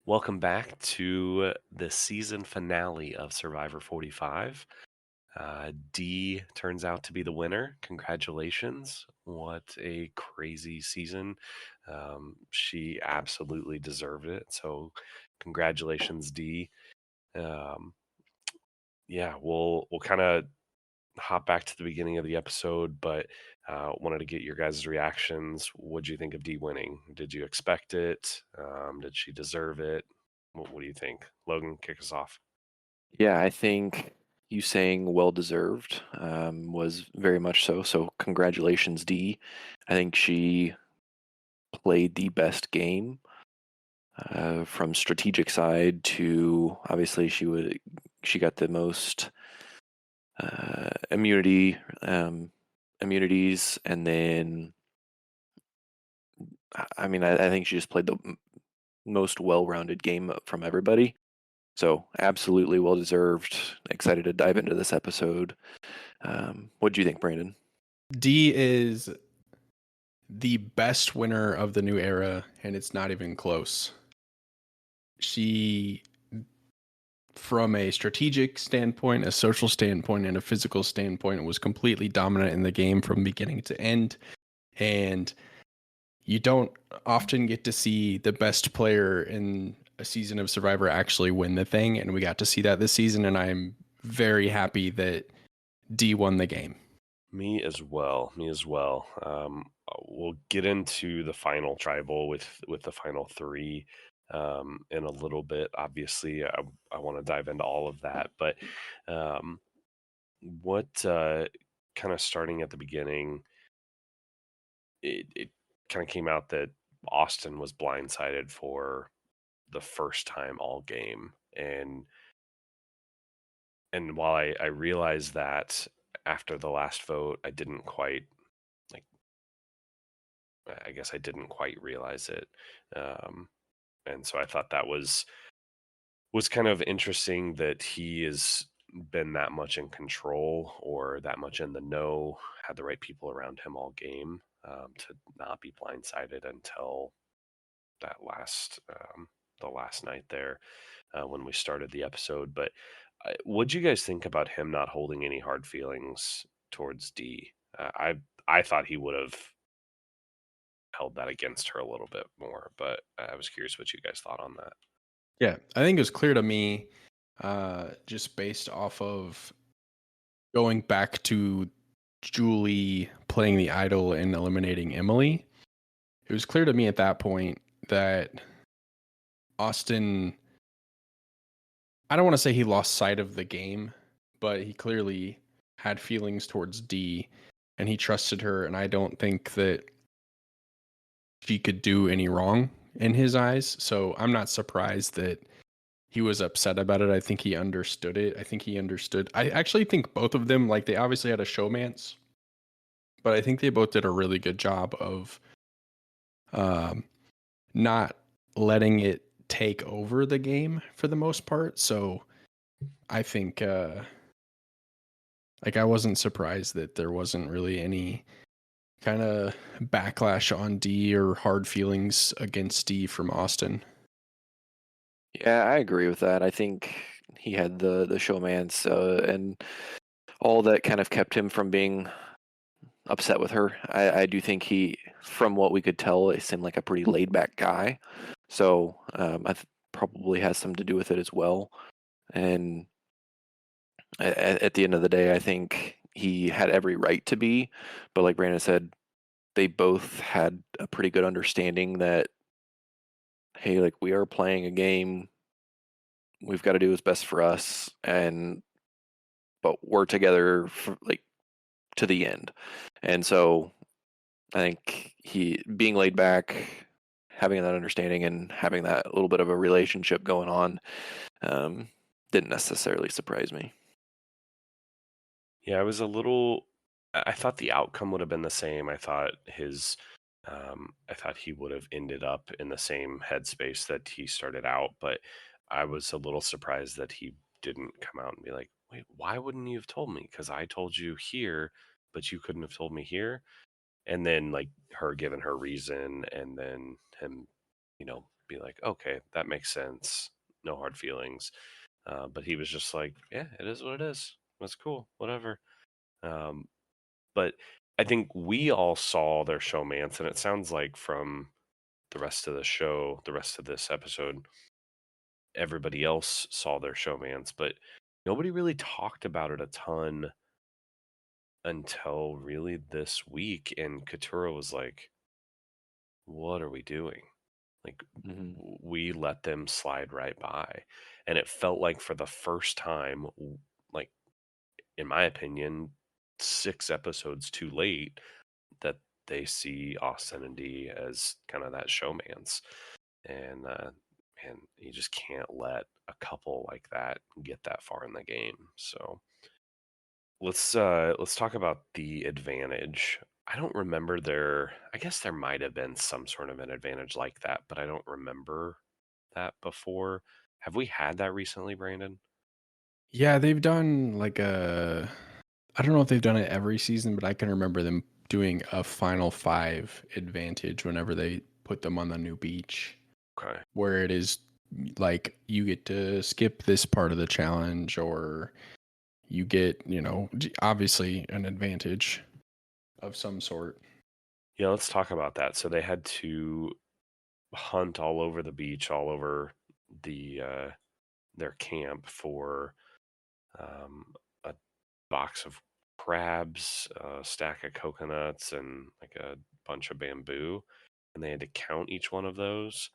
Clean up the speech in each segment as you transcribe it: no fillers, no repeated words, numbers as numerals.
Welcome back to the season finale of Survivor 45. D turns out to be the winner. Congratulations. What a crazy season. She absolutely deserved it. So, congratulations, D. Um, yeah, we'll kind of hop back to the beginning of the episode, but wanted to get your guys' reactions. What'd you think of D winning? Did you expect it? Did she deserve it? What do you think? Logan, kick us off. Yeah, I think you saying well deserved was very much so. So, congratulations, Dee. I think she played the best game from strategic side to obviously she got the most immunity immunities, and then I think she just played the most well-rounded game from everybody. So, absolutely well deserved. Excited to dive into this episode. What do you think, Brandon? D is the best winner of the new era, and it's not even close. She, from a strategic standpoint, a social standpoint, and a physical standpoint, was completely dominant in the game from beginning to end. And you don't often get to see the best player in a season of Survivor actually win the thing. And we got to see that this season. And I'm very happy that D won the game. Me as well. Me as well. We'll get into the final tribal with the final three in a little bit. Obviously, I want to dive into all of that, but um, what kind of starting at the beginning, it kind of came out that Austin was blindsided for the first time all game, and while I realized that after the last vote, I didn't quite like. I guess I didn't quite realize it, um, and so I thought that was kind of interesting that he has been that much in control or that much in the know, had the right people around him all game, to not be blindsided until that the last night there, when we started the episode. But what'd you guys think about him not holding any hard feelings towards D? I thought he would have held that against her a little bit more, but I was curious what you guys thought on that. Yeah, I think it was clear to me, just based off of going back to Julie playing the idol and eliminating Emily. It was clear to me at that point that Austin, I don't want to say he lost sight of the game, but he clearly had feelings towards D and he trusted her. And I don't think that she could do any wrong in his eyes. So I'm not surprised that he was upset about it. I think he understood it. I think he understood. I actually think both of them, like, they obviously had a showmance, but I think they both did a really good job of um, not letting it take over the game for the most part. So I think, like, I wasn't surprised that there wasn't really any kind of backlash on D or hard feelings against D from Austin. Yeah, I agree with that. I think he had the showmance and all that kind of kept him from being upset with her. I do think he, from what we could tell, he seemed like a pretty laid back guy. So probably has something to do with it as well. And at the end of the day, I think he had every right to be. But like Brandon said, they both had a pretty good understanding that, hey, like we are playing a game. We've got to do what's best for us. And but we're together for like to the end. And so I think he being laid back, having that understanding, and having that little bit of a relationship going on um, didn't necessarily surprise me. Yeah, I was a little. I thought the outcome would have been the same. I thought he would have ended up in the same headspace that he started out, but I was a little surprised that he didn't come out and be like, "Wait, why wouldn't you have told me? Because I told you here, but you couldn't have told me here." And then like her giving her reason, and then him, you know, be like, okay, that makes sense. No hard feelings. But he was just like, yeah, it is what it is. That's cool. Whatever. Um, but I think we all saw their showmance, and it sounds like from the rest of the show, the rest of this episode, everybody else saw their showmance, but nobody really talked about it a ton until really this week. And Katura was like, what are we doing? Like, Hmm. we let them slide right by. And it felt like for the first time, like, in my opinion, 6 episodes too late, that they see Austin and Dee as kind of that showmance. And you just can't let a couple like that get that far in the game. So let's talk about the advantage. I don't remember there. I guess there might have been some sort of an advantage like that, but I don't remember that before. Have we had that recently, Brandon? Yeah, they've done like I don't know if they've done it every season, but I can remember them doing a final five advantage whenever they put them on the new beach, Okay. where it is like you get to skip this part of the challenge, or you get, obviously an advantage of some sort. Yeah, let's talk about that. So they had to hunt all over the beach, all over the their camp for a box of crabs, a stack of coconuts, and like a bunch of bamboo, and they had to count each one of those.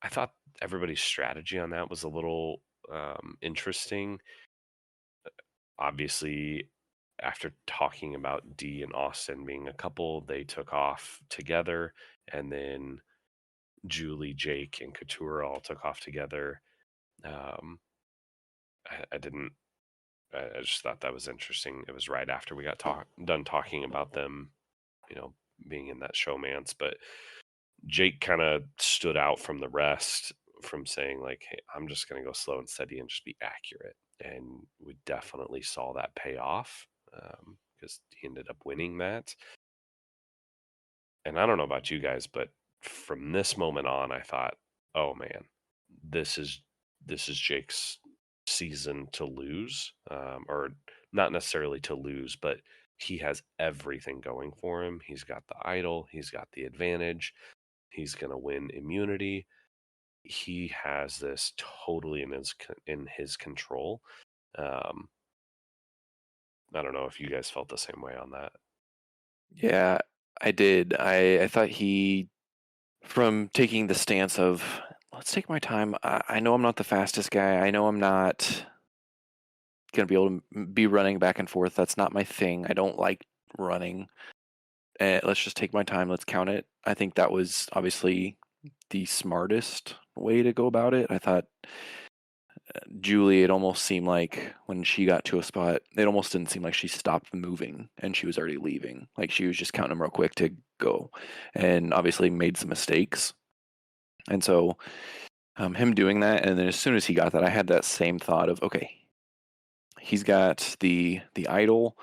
I thought everybody's strategy on that was a little interesting. Obviously, after talking about Dee and Austin being a couple, they took off together, and then Julie, Jake, and Couture all took off together. Um, I didn't. I just thought that was interesting. It was right after we got done talking about them, you know, being in that showmance. But Jake kind of stood out from the rest, from saying like, "Hey, I'm just going to go slow and steady and just be accurate." And we definitely saw that pay off, because he ended up winning that. And I don't know about you guys, but from this moment on, I thought, "Oh man, this is this is Jake's season to lose, or not necessarily to lose, but he has everything going for him. He's got the idol, he's got the advantage, he's going to win immunity. He has this totally in his control." Um, I don't know if you guys felt the same way on that. Yeah, I did. I thought he, from taking the stance of, let's take my time. I know I'm not the fastest guy. I know I'm not going to be able to be running back and forth. That's not my thing. I don't like running. Let's just take my time. Let's count it. I think that was obviously the smartest way to go about it. I thought Julie, it almost seemed like when she got to a spot, it almost didn't seem like she stopped moving and she was already leaving. Like she was just counting them real quick to go, and obviously made some mistakes. And so him doing that, and then as soon as he got that, I had that same thought of, okay, he's got the idol,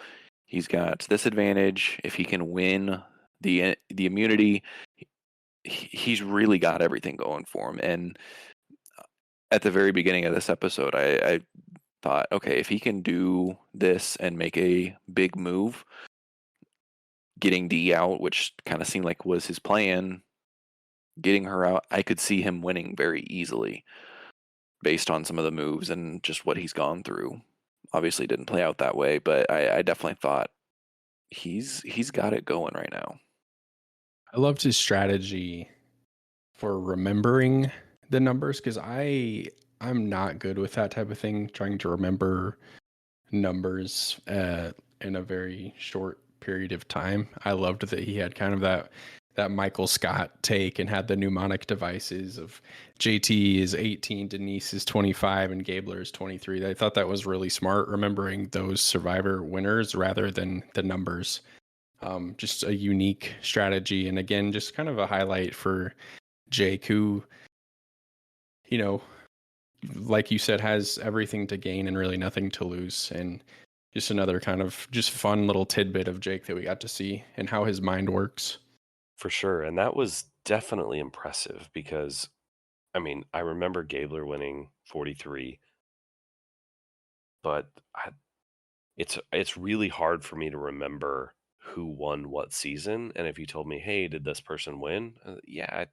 he's got this advantage. If he can win the immunity, he's really got everything going for him. And at the very beginning of this episode, I thought, okay, if he can do this and make a big move, getting Dee out, which kind of seemed like was his plan, getting her out, I could see him winning very easily based on some of the moves and just what he's gone through. Obviously, didn't play out that way, but I definitely thought he's got it going right now. I loved his strategy for remembering the numbers, because I'm not good with that type of thing, trying to remember numbers in a very short period of time. I loved that he had kind of that Michael Scott take and had the mnemonic devices of JT is 18, Denise is 25, and Gabler is 23. I thought that was really smart, remembering those Survivor winners rather than the numbers. Just a unique strategy, and again, just kind of a highlight for Jake, who, you know, like you said, has everything to gain and really nothing to lose. And just another kind of just fun little tidbit of Jake that we got to see and how his mind works. For sure. And that was definitely impressive because, I mean, I remember Gabler winning 43, but it's really hard for me to remember who won what season. And if you told me, "Hey, did this person win?" Yeah,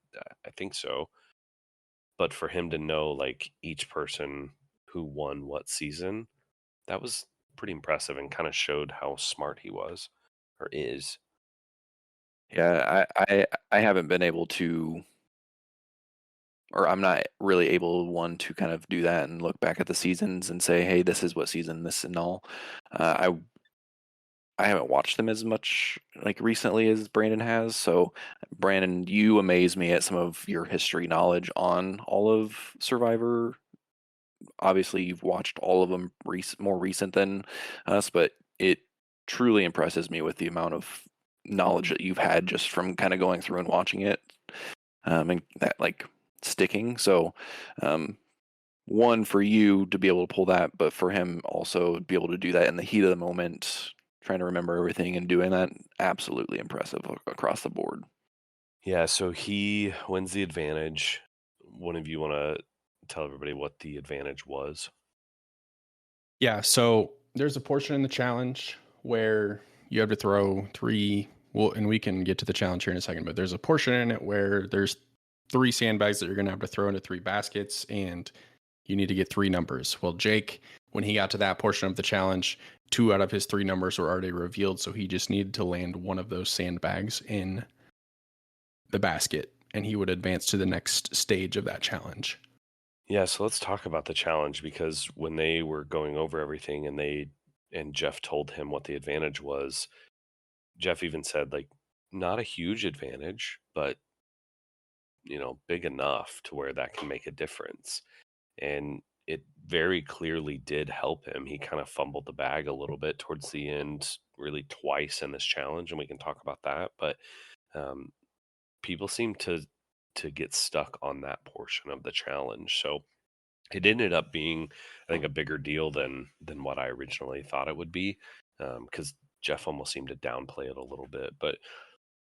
I think so. But for him to know like each person who won what season, that was pretty impressive and kind of showed how smart he was or is. Yeah, I haven't been able to, or I'm not really able one to kind of do that and look back at the seasons and say, hey, this is what season this and all. I haven't watched them as much like recently as Brandon has. So, Brandon, you amaze me at some of your history knowledge on all of Survivor. Obviously, you've watched all of them more recent than us, but it truly impresses me with the amount of knowledge that you've had just from kind of going through and watching it, and that like sticking. So, um, one for you to be able to pull that, but for him also to be able to do that in the heat of the moment, trying to remember everything and doing that, absolutely impressive across the board. Yeah, so he wins the advantage. One of you want to tell everybody what the advantage was? Yeah, so there's a portion in the challenge where you have to throw three. Well, and we can get to the challenge here in a second, but there's a portion in it where there's three sandbags that you're going to have to throw into three baskets, and you need to get three numbers. Well, Jake, when he got to that portion of the challenge, two out of his three numbers were already revealed, so he just needed to land one of those sandbags in the basket, and he would advance to the next stage of that challenge. Yeah, so let's talk about the challenge because when they were going over everything and Jeff told him what the advantage was, Jeff even said like not a huge advantage, but big enough to where that can make a difference. And it very clearly did help him. He kind of fumbled the bag a little bit towards the end, really twice in this challenge, and we can talk about that. But um, people seem to get stuck on that portion of the challenge. So it ended up being, I think, a bigger deal than what I originally thought it would be, because Jeff almost seemed to downplay it a little bit. But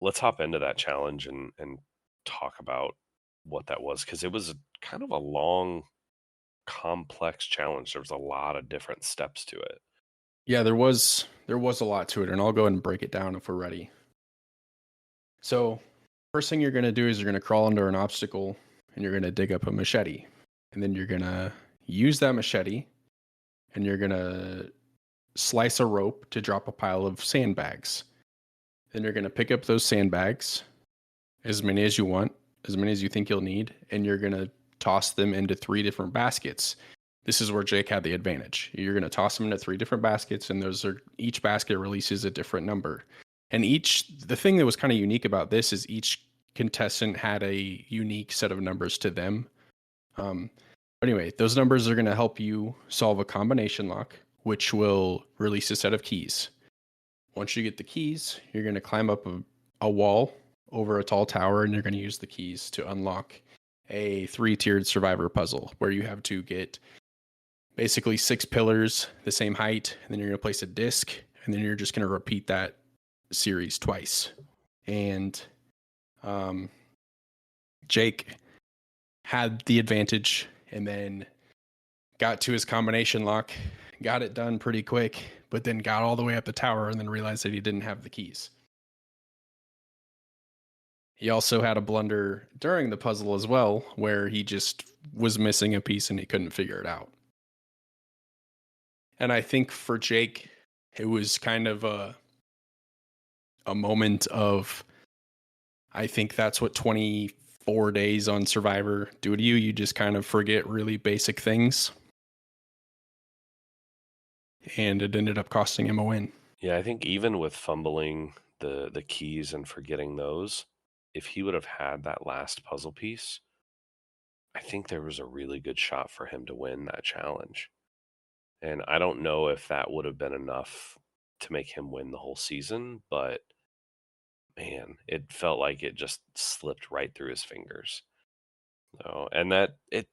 let's hop into that challenge and talk about what that was because it was kind of a long, complex challenge. There was a lot of different steps to it. Yeah, there was a lot to it, and I'll go ahead and break it down if we're ready. So, first thing you're going to do is you're going to crawl under an obstacle and you're going to dig up a machete. And then you're going to use that machete and you're going to slice a rope to drop a pile of sandbags. Then you're going to pick up those sandbags, as many as you want, as many as you think you'll need, and you're going to toss them into three different baskets. This is where Jake had the advantage. You're going to toss them into three different baskets, and each basket releases a different number. And the thing that was kind of unique about this is each contestant had a unique set of numbers to them. Um, but anyway, those numbers are going to help you solve a combination lock, which will release a set of keys. Once you get the keys, you're going to climb up a wall over a tall tower, and you're going to use the keys to unlock a three-tiered survivor puzzle where you have to get basically 6 pillars the same height, and then you're going to place a disc, and then you're just going to repeat that series twice. And Jake had the advantage and then got to his combination lock, got it done pretty quick, but then got all the way up the tower and then realized that he didn't have the keys. He also had a blunder during the puzzle as well, where he just was missing a piece and he couldn't figure it out. And I think for Jake, it was kind of a moment of, I think that's what 24 days on Survivor do to you. You just kind of forget really basic things. And it ended up costing him a win. Yeah, I think even with fumbling the keys and forgetting those, if he would have had that last puzzle piece, I think there was a really good shot for him to win that challenge. And I don't know if that would have been enough to make him win the whole season, but man, it felt like it just slipped right through his fingers. So, and that it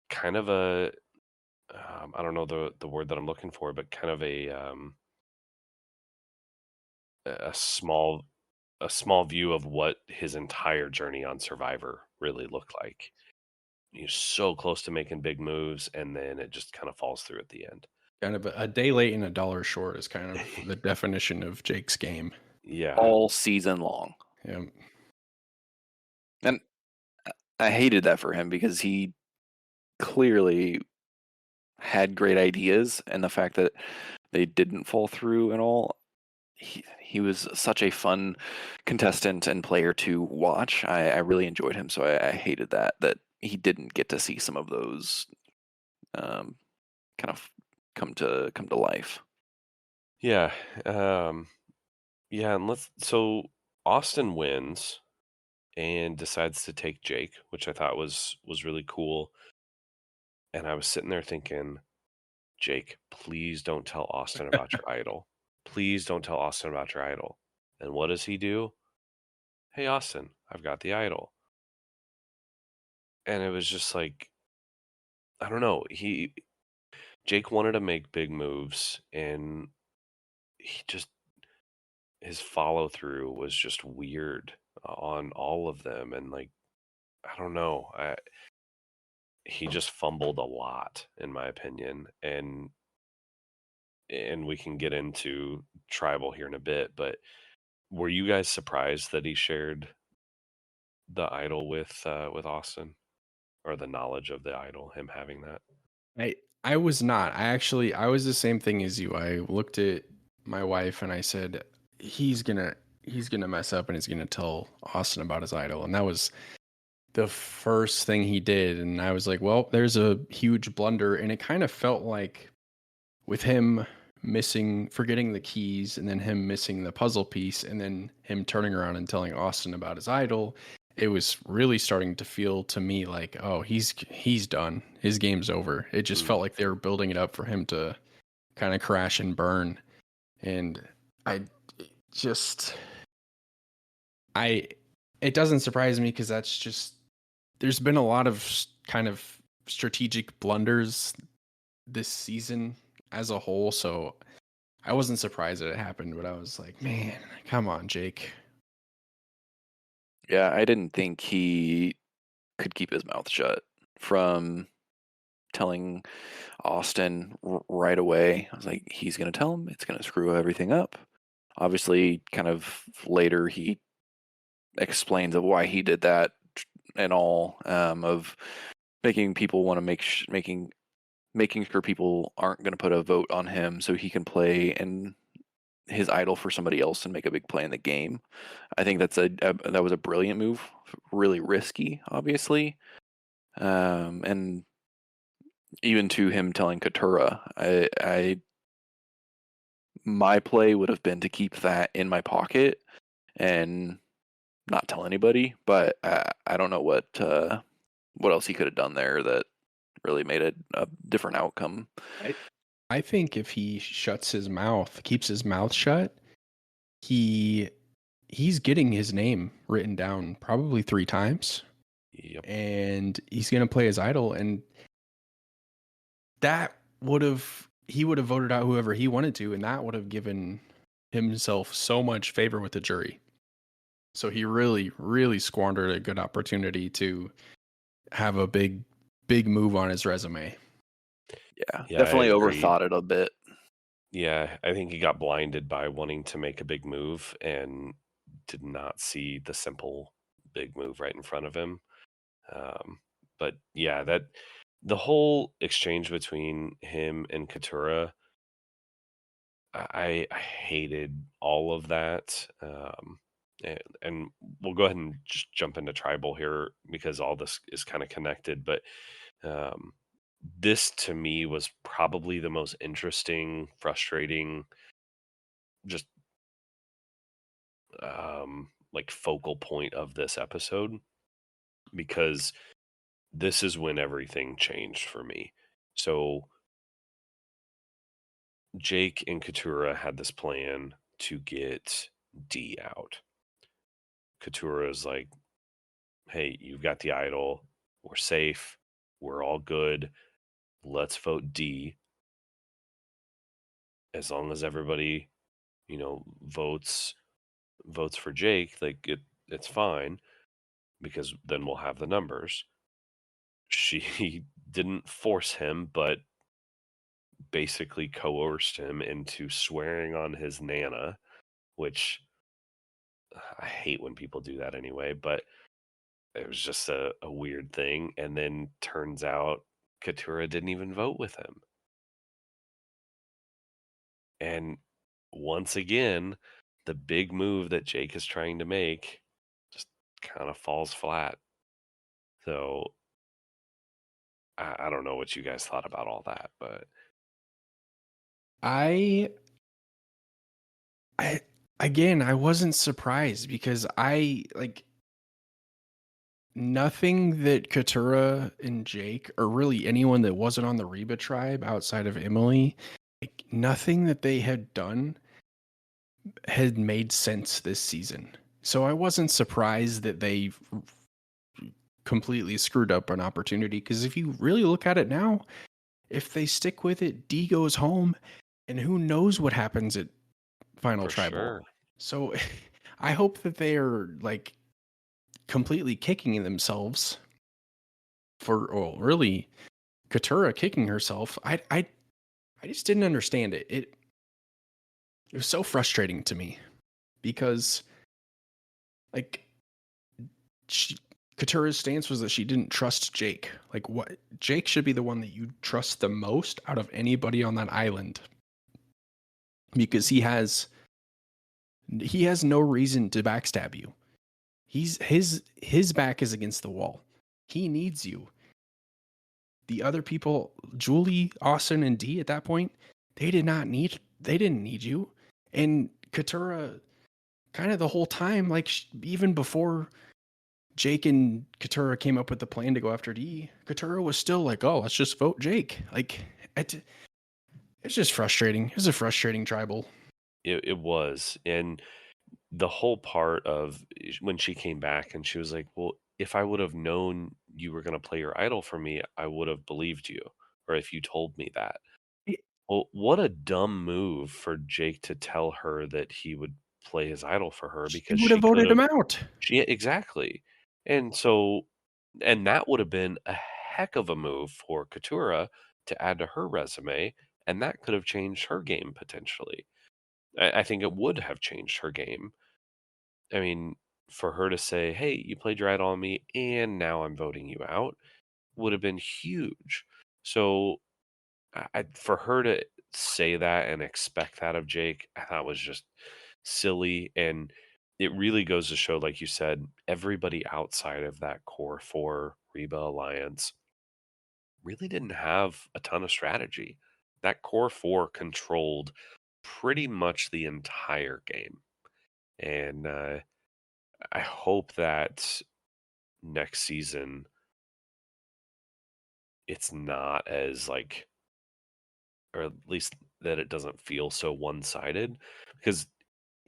kind of I don't know the word that I'm looking for, but kind of a small a small view of what his entire journey on Survivor really looked like. He's so close to making big moves, and then it just kind of falls through at the end. Kind of a day late and a dollar short is kind of the definition of Jake's game. Yeah. all season long. Yeah. And I hated that for him because he clearly had great ideas, and the fact that they didn't fall through and all, he was such a fun contestant and player to watch. I really enjoyed him, so I hated that he didn't get to see some of those kind of come to life. Yeah. Yeah, and so Austin wins and decides to take Jake, which I thought was really cool. And I was sitting there thinking, Jake, please don't tell Austin about your idol. Please don't tell Austin about your idol. And what does he do? Hey, Austin, I've got the idol. And it was just like, I don't know. Jake wanted to make big moves, and he just his follow through was just weird on all of them. And like, I don't know. He just fumbled a lot, in my opinion. And we can get into tribal here in a bit, but were you guys surprised that he shared the idol with Austin, or the knowledge of the idol, him having that? I was not. I was the same thing as you. I looked at my wife and I said, he's gonna mess up and he's gonna tell Austin about his idol. And that was the first thing he did. And I was like, well, there's a huge blunder. And it kind of felt like with him forgetting the keys, and then him missing the puzzle piece, and then him turning around and telling Austin about his idol, it was really starting to feel to me like, oh, he's done. His game's over. It just Mm. felt like they were building it up for him to kind of crash and burn. And I just I it doesn't surprise me because that's just there's been a lot of kind of strategic blunders this season as a whole, so I wasn't surprised that it happened, but I was like, man, come on, Jake. Yeah, I didn't think he could keep his mouth shut from telling Austin right away. I was like, he's going to tell him, it's going to screw everything up. Obviously, kind of later, he explains of why he did that and all, of making people want to making sure people aren't going to put a vote on him so he can play and his idol for somebody else and make a big play in the game. I think that was a brilliant move, really risky, obviously, and even to him telling Katura, my play would have been to keep that in my pocket and not tell anybody. But I don't know what else he could have done there that really made it a different outcome. I think if he keeps his mouth shut, he's getting his name written down probably 3 times, Yep. and he's going to play his idol, and he would have voted out whoever he wanted to, and that would have given himself so much favor with the jury. So he really, really squandered a good opportunity to have a big move on his resume. Yeah, Yeah, I definitely agree. overthought it a bit. Yeah, I think he got blinded by wanting to make a big move and did not see the simple big move right in front of him. Um, but yeah, that the whole exchange between him and Katura, I hated all of that. And we'll go ahead and just jump into tribal here because all this is kind of connected. But um, this to me was probably the most interesting, frustrating, just like focal point of this episode, because this is when everything changed for me. So Jake and Katura had this plan to get D out. Katura is like, hey, you've got the idol. We're safe. We're all good. Let's vote D. As long as everybody, votes votes for Jake, like it's fine because then we'll have the numbers. She didn't force him, but basically coerced him into swearing on his nana, which I hate when people do that anyway, but it was just a weird thing. And then turns out Katura didn't even vote with him. And once again, the big move that Jake is trying to make just kind of falls flat. So I don't know what you guys thought about all that, but I I again, I wasn't surprised because I like nothing that Katura and Jake, or really anyone that wasn't on the Reba tribe outside of Emily, like nothing that they had done had made sense this season. So I wasn't surprised that they completely screwed up an opportunity, because if you really look at it now, if they stick with it, D goes home, and who knows what happens at Final for Tribal. sure. So I hope that they are like completely kicking themselves for, well, really Katura kicking herself. I just didn't understand it. It was so frustrating to me because like she, Katura's stance was that she didn't trust Jake. Like, what? Jake should be the one that you trust the most out of anybody on that island, because he has no reason to backstab you. His back is against the wall. He needs you. The other people, Julie, Austin, and D at that point, they didn't need you. And Katura, kind of the whole time, like even before Jake and Katura came up with the plan to go after D, Katura was still like, "Oh, let's just vote Jake." Like, it's just frustrating. It was a frustrating tribal. It was. And the whole part of when she came back and she was like, "Well, if I would have known you were going to play your idol for me, I would have believed you. Or if you told me that." Well, what a dumb move for Jake to tell her that he would play his idol for her, She because would have she could voted have. him out. She exactly. And so, and that would have been a heck of a move for Katura to add to her resume, and that could have changed her game potentially. I think it would have changed her game. I mean, for her to say, "Hey, you played your idol on me, and now I'm voting you out," would have been huge. So, for her to say that and expect that of Jake, I thought was just silly. And it really goes to show, like you said, everybody outside of that core four Reba alliance really didn't have a ton of strategy. That core four controlled pretty much the entire game. And I hope that next season it's not as like, or at least that it doesn't feel so one sided, because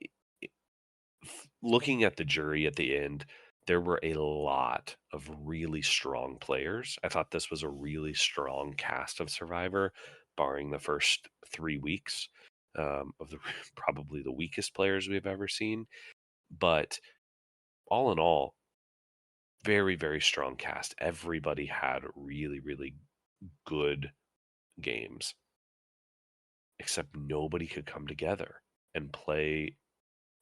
i- i- looking at the jury at the end, there were a lot of really strong players. I thought this was a really strong cast of Survivor, barring the first 3 weeks of the probably the weakest players we've ever seen. But all in all, very, very strong cast. Everybody had really, really good games, except nobody could come together and play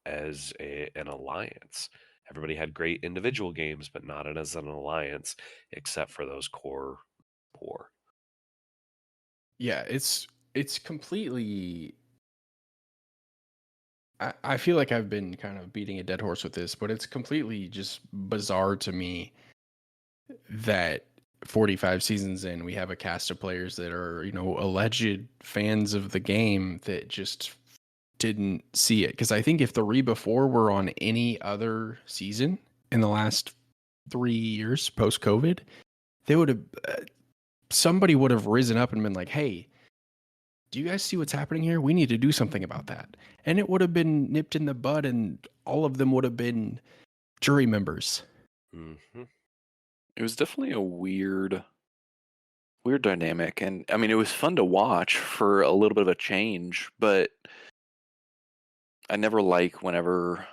as an alliance. Everybody had great individual games, but not as an alliance, except for those core four. Yeah, it's completely. I feel like I've been kind of beating a dead horse with this, but it's completely just bizarre to me that 45 seasons in, we have a cast of players that are, alleged fans of the game that just didn't see it. Because I think if the Reba 4 were on any other season in the last 3 years post COVID, they would have, somebody would have risen up and been like, "Hey, do you guys see what's happening here? We need to do something about that." And it would have been nipped in the bud, and all of them would have been jury members. Hmm. It was definitely a weird dynamic, and I mean, it was fun to watch for a little bit of a change, but I never like whenever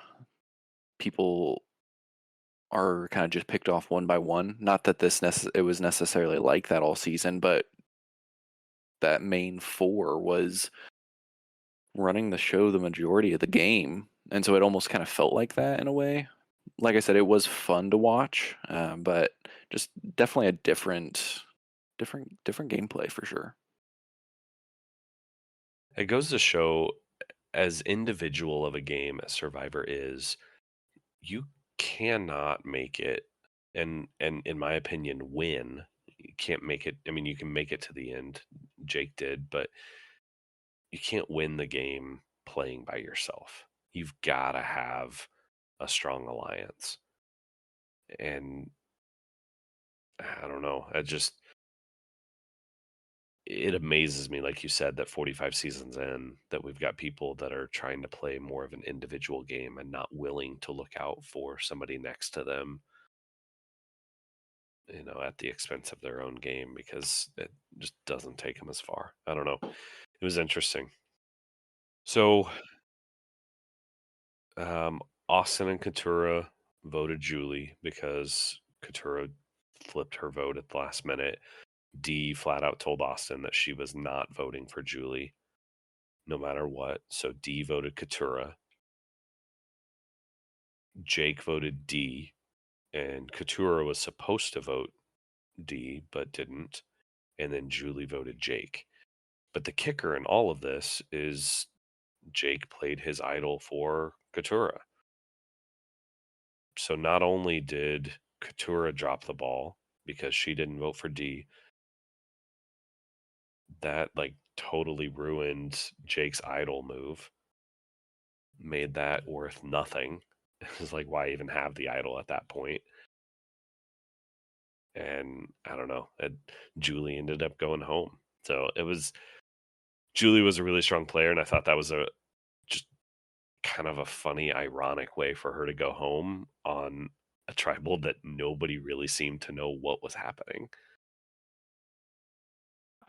people are kind of just picked off one by one. Not that it was necessarily like that all season, but that main four was running the show the majority of the game, and so it almost kind of felt like that in a way. Like I said, it was fun to watch, but just definitely a different gameplay for sure. It goes to show, as individual of a game as Survivor is, you cannot make it, and in my opinion, win. You can't make it. I mean, you can make it to the end. Jake did, but you can't win the game playing by yourself. You've got to have a strong alliance. And I don't know. It amazes me, like you said, that 45 seasons in, that we've got people that are trying to play more of an individual game and not willing to look out for somebody next to them, at the expense of their own game, because it just doesn't take them as far. I don't know. It was interesting. So, um, Austin and Katura voted Julie because Katura flipped her vote at the last minute. Dee flat out told Austin that she was not voting for Julie no matter what. So Dee voted Katura. Jake voted Dee, and Katura was supposed to vote Dee but didn't. And then Julie voted Jake. But the kicker in all of this is Jake played his idol for Katura. So not only did Katura drop the ball because she didn't vote for Dee, that like totally ruined Jake's idol move, made that worth nothing. It's like, why even have the idol at that point? And I don't know. Julie ended up going home. So Julie was a really strong player, and I thought that was a just kind of a funny, ironic way for her to go home on a tribal that nobody really seemed to know what was happening.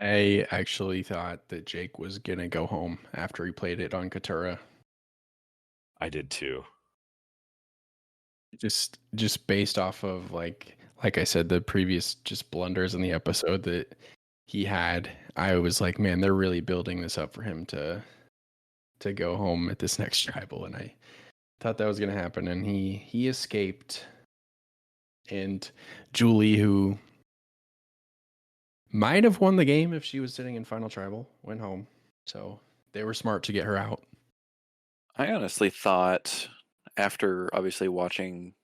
I actually thought that Jake was gonna go home after he played it on Katura. I did too. Just based off of like I said, the previous just blunders in the episode that he had, I was like, man, they're really building this up for him to go home at this next tribal, and I thought that was gonna happen, and he escaped. And Julie, who might have won the game if she was sitting in final tribal, went home. So they were smart to get her out. I honestly thought, after obviously watching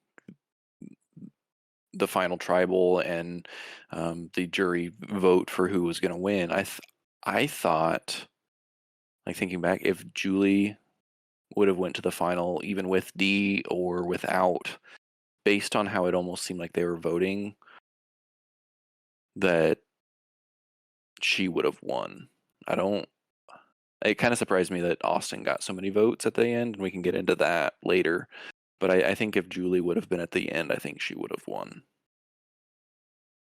the final tribal and the jury vote for who was going to win, I thought, like thinking back, if Julie would have went to the final, even with Dee or without, based on how it almost seemed like they were voting, that she would have won. It kind of surprised me that Austin got so many votes at the end, and we can get into that later. But I think if Julie would have been at the end, I think she would have won,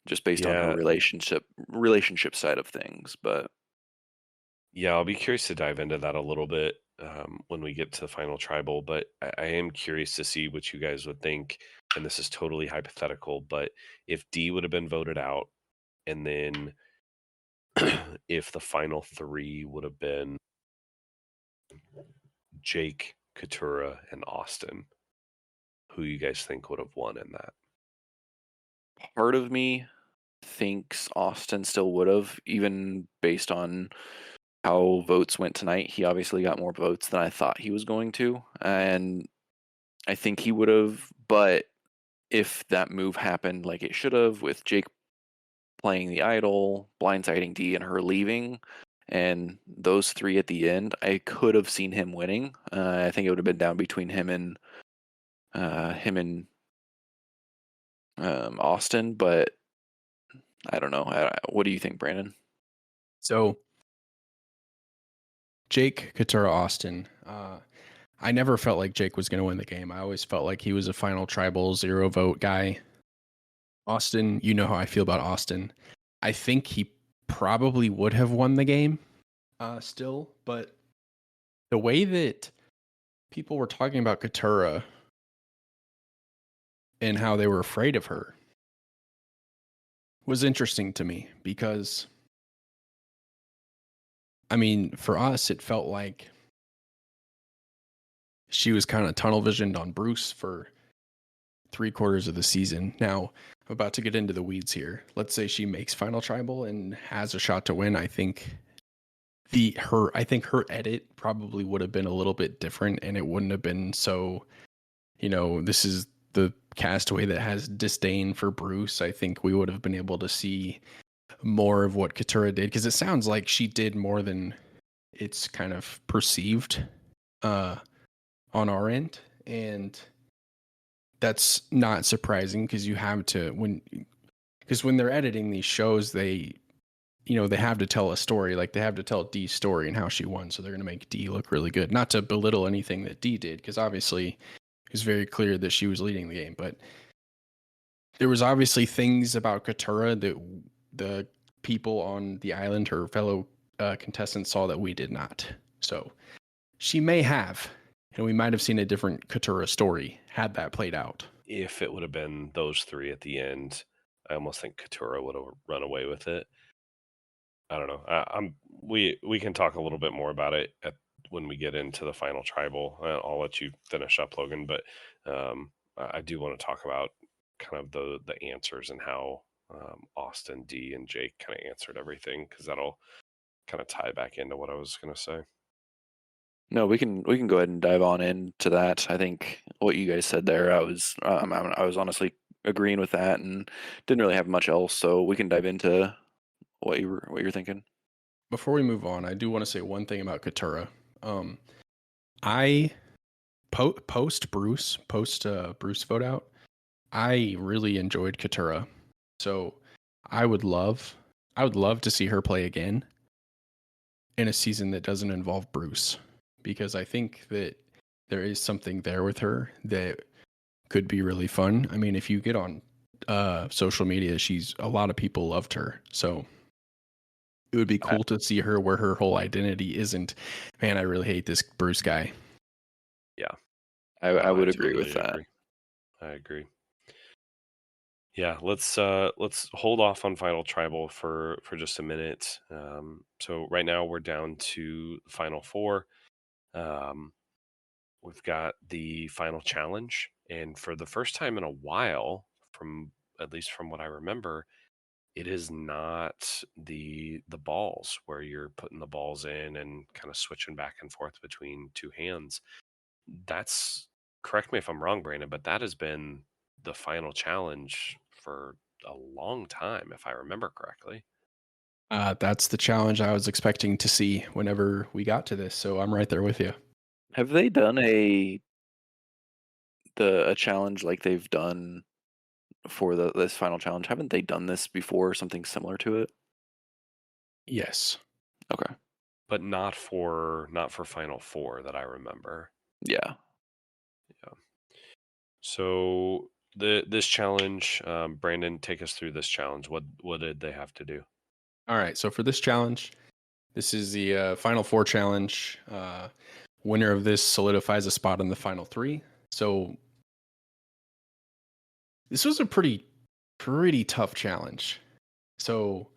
just based on her Yeah. relationship side of things. But Yeah, I'll be curious to dive into that a little bit when we get to the final tribal. But I am curious to see what you guys would think. And this is totally hypothetical, but if D would have been voted out, and then if the final three would have been Jake, Katura, and Austin, who you guys think would have won in that? part of me thinks Austin still would have, even based on how votes went tonight. He obviously got more votes than I thought he was going to, and I think he would have. But if that move happened like it should have, with Jake playing the idol, blindsiding Dee, and her leaving, and those three at the end, I could have seen him winning. I think it would have been down between him and Austin, but I don't know. What do you think, Brandon? So Jake, Katura, Austin. I never felt like Jake was going to win the game. I always felt like he was a final tribal 0 vote guy. Austin, you know how I feel about Austin. I think he probably would have won the game still, but the way that people were talking about Katura and how they were afraid of her was interesting to me because, I mean, for us, it felt like she was kind of tunnel visioned on Bruce for 3/4 of the season. Now, I'm about to get into the weeds here. Let's say she makes final tribal and has a shot to win. I think her edit probably would have been a little bit different, and it wouldn't have been so, this is the castaway that has disdain for Bruce. I think we would have been able to see more of what Katura did, because it sounds like she did more than it's kind of perceived uh, on our end. And that's not surprising, because you have to, when they're editing these shows, they have to tell a story. Like, they have to tell Dee's story and how she won, so they're going to make Dee look really good. Not to belittle anything that Dee did, because obviously it's very clear that she was leading the game, but there was obviously things about Katura that the people on the island, her fellow contestants, saw that we did not. So she may have, and we might have seen a different Katura story had that played out. If it would have been those three at the end, I almost think Katura would have run away with it. I don't know. We can talk a little bit more about it when we get into the final tribal. I'll let you finish up, Logan, but I do want to talk about kind of the answers and how Austin, D, and Jake kind of answered everything, because that'll kind of tie back into what I was going to say. No, we can go ahead and dive on into that. I think what you guys said there, I was honestly agreeing with that, and didn't really have much else. So we can dive into what you're thinking. Before we move on, I do want to say one thing about Katura. I post Bruce vote out, I really enjoyed Katura. So I would love to see her play again in a season that doesn't involve Bruce, because I think that there is something there with her that could be really fun. I mean, if you get on social media, a lot of people loved her. So it would be cool to see her where her whole identity isn't, man, I really hate this Bruce guy. Yeah. I would agree totally with that. agree. I agree. Yeah, let's hold off on final tribal for just a minute. So right now we're down to final four. We've got the final challenge, and for the first time in a while, at least from what I remember, it is not the balls where you're putting the balls in and kind of switching back and forth between two hands. That's, correct me if I'm wrong, Brandon, but that has been the final challenge for a long time, if I remember correctly. That's the challenge I was expecting to see whenever we got to this. So I'm right there with you. Have they done a challenge like they've done for this final challenge? Haven't they done this before, something similar to it? Yes. Okay. But not for final four that I remember. Yeah. Yeah. So this challenge, Brandon, take us through this challenge. What did they have to do? All right. So for this challenge, this is the final four challenge. Winner of this solidifies a spot in the final three. So this was a pretty tough challenge. So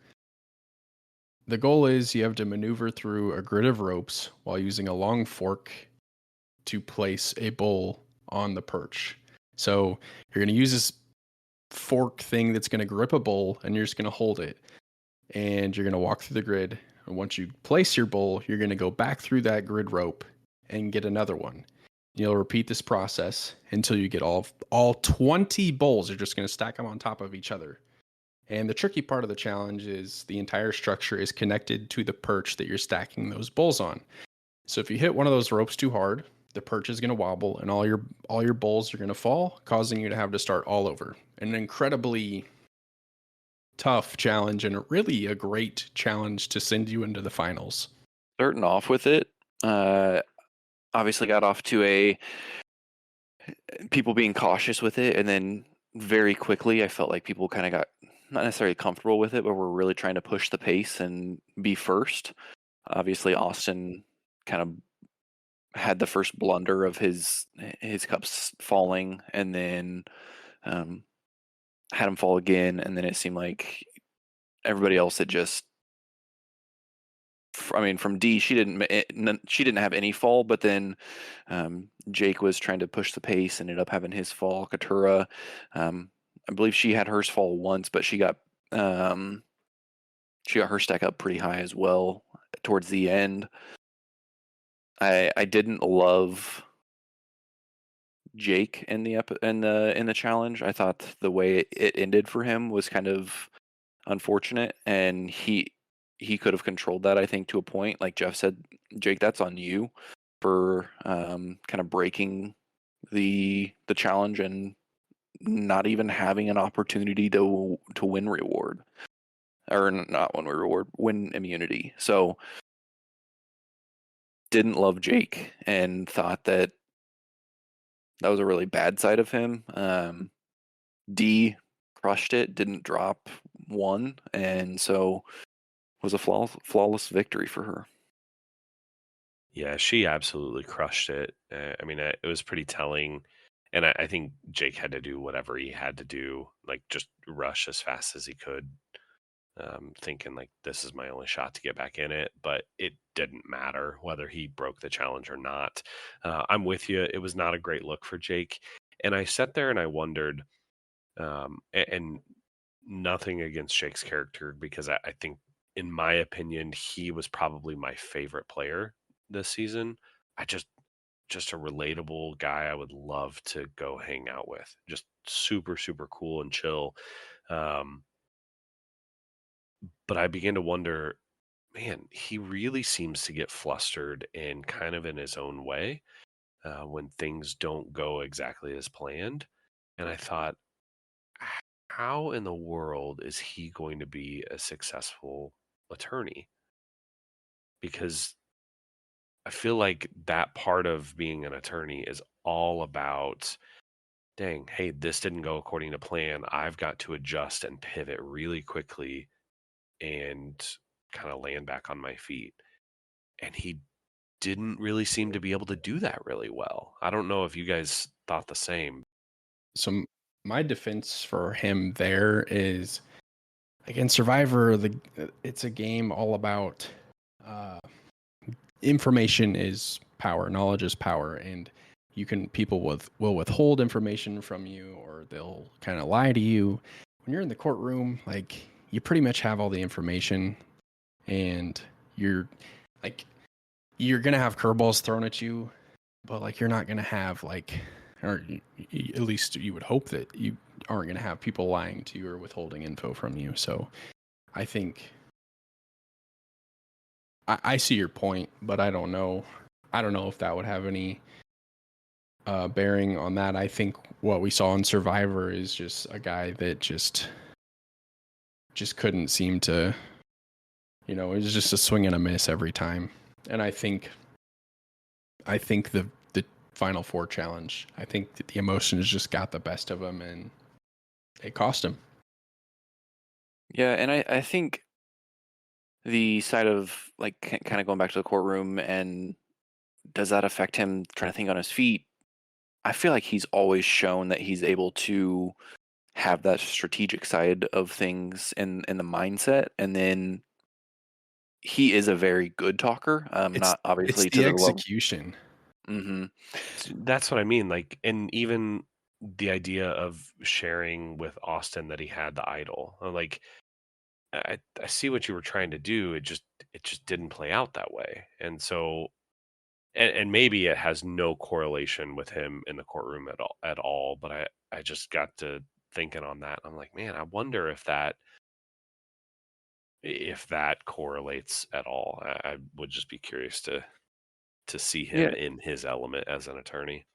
the goal is you have to maneuver through a grid of ropes while using a long fork to place a bowl on the perch. So you're going to use this fork thing that's going to grip a bowl, and you're just going to hold it. And you're going to walk through the grid. And once you place your bowl, you're going to go back through that grid rope and get another one. You'll repeat this process until you get all 20 bowls. You're just going to stack them on top of each other. And the tricky part of the challenge is the entire structure is connected to the perch that you're stacking those bowls on. So if you hit one of those ropes too hard, the perch is going to wobble and all your bowls are going to fall, causing you to have to start all over. An incredibly tough challenge, and really a great challenge to send you into the finals. Starting off with it, obviously got off to people being cautious with it, and then very quickly I felt like people kind of got not necessarily comfortable with it, but were really trying to push the pace and be first. Obviously, Austin kind of had the first blunder of his cups falling, and then um, had him fall again, and then it seemed like everybody else had just. I mean, from D, she didn't have any fall, but then Jake was trying to push the pace, ended up having his fall. Katura, I believe she had hers fall once, but um, she got her stack up pretty high as well towards the end. I didn't love Jake in the challenge. I thought the way it ended for him was kind of unfortunate, and he could have controlled that, I think, to a point. Like Jeff said, Jake, that's on you for kind of breaking the challenge and not even having an opportunity to win reward, or not win reward, win immunity. So didn't love Jake and thought that was a really bad side of him. D crushed it, didn't drop one, and so was a flawless victory for her. Yeah, she absolutely crushed it. I mean, it was pretty telling. And I think Jake had to do whatever he had to do, like just rush as fast as he could, thinking like this is my only shot to get back in it. But it didn't matter whether he broke the challenge or not. I'm with you. It was not a great look for Jake. And I sat there and I wondered, and nothing against Jake's character, because I think, in my opinion, he was probably my favorite player this season. I just a relatable guy I would love to go hang out with. Just super, super cool and chill. Um, but I began to wonder, man, he really seems to get flustered and kind of in his own way when things don't go exactly as planned. And I thought, how in the world is he going to be a successful attorney? Because I feel like that part of being an attorney is all about, dang, hey, this didn't go according to plan. I've got to adjust and pivot really quickly and kind of land back on my feet. And he didn't really seem to be able to do that really well. I don't know if you guys thought the same. So my defense for him there is, again, Survivor. It's a game all about uh, information is power, knowledge is power, and people will withhold information from you, or they'll kind of lie to you. When you're in the courtroom, like, you pretty much have all the information, and you're like you're gonna have curveballs thrown at you, but like you're not gonna have like, or at least you would hope that you aren't gonna have people lying to you or withholding info from you. So I think I see your point, but I don't know. I don't know if that would have any bearing on that. I think what we saw in Survivor is just a guy that just couldn't seem to, it was just a swing and a miss every time. And I think the Final Four challenge, I think that the emotions just got the best of him, and it cost him. Yeah, and I think the side of like kind of going back to the courtroom, and does that affect him trying to think on his feet? I feel like he's always shown that he's able to have that strategic side of things in the mindset, and then he is a very good talker. It's Not obviously to the the level. execution. Mm-hmm. That's what I mean. Like, and even the idea of sharing with Austin that he had the idol, like, I see what you were trying to do. It just didn't play out that way. And so, and maybe it has no correlation with him in the courtroom at all. But I just got to thinking on that. I'm like, man, I wonder if that correlates at all. I would just be curious to see him Yeah, in his element as an attorney.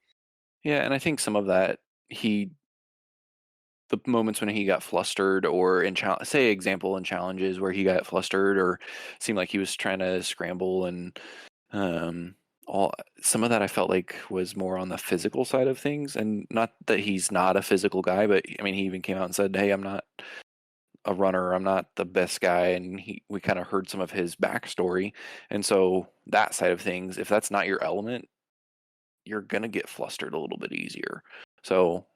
yeah, and I think some of that the moments when he got flustered, or say example in challenges where he got flustered or seemed like he was trying to scramble, and um all some of that I felt like was more on the physical side of things, and not that he's not a physical guy, but I mean, he even came out and said, hey, I'm not a runner, I'm not the best guy, and we kind of heard some of his backstory, and so that side of things, if that's not your element, you're gonna get flustered a little bit easier. So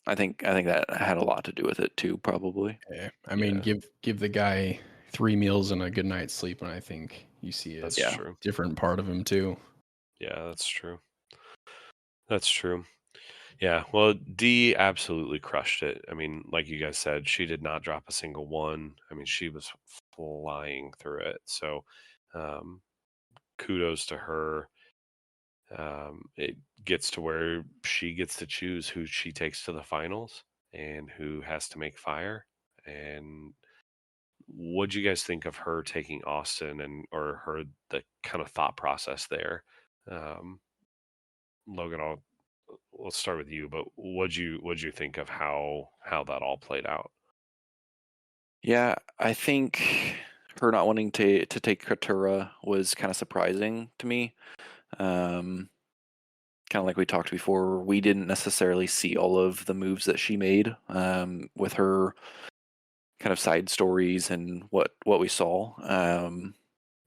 I think that had a lot to do with it too, probably. Yeah. I mean, Yeah, give the guy 3 meals and a good night's sleep, and I think you see a that's Yeah. true. different part of him too. Yeah, that's true. That's true. Yeah, well, D absolutely crushed it. I mean, like you guys said, she did not drop a single one. I mean, she was flying through it. So, um, kudos to her. It gets to where she gets to choose who she takes to the finals and who has to make fire. And what'd you guys think of her taking Austin and or her the kind of thought process there? Um, Logan, let's start with you. But what'd you think of how that all played out? Yeah, I think her not wanting to take Katura was kind of surprising to me. Um, Kind of like we talked before, we didn't necessarily see all of the moves that she made with her kind of side stories and what we saw.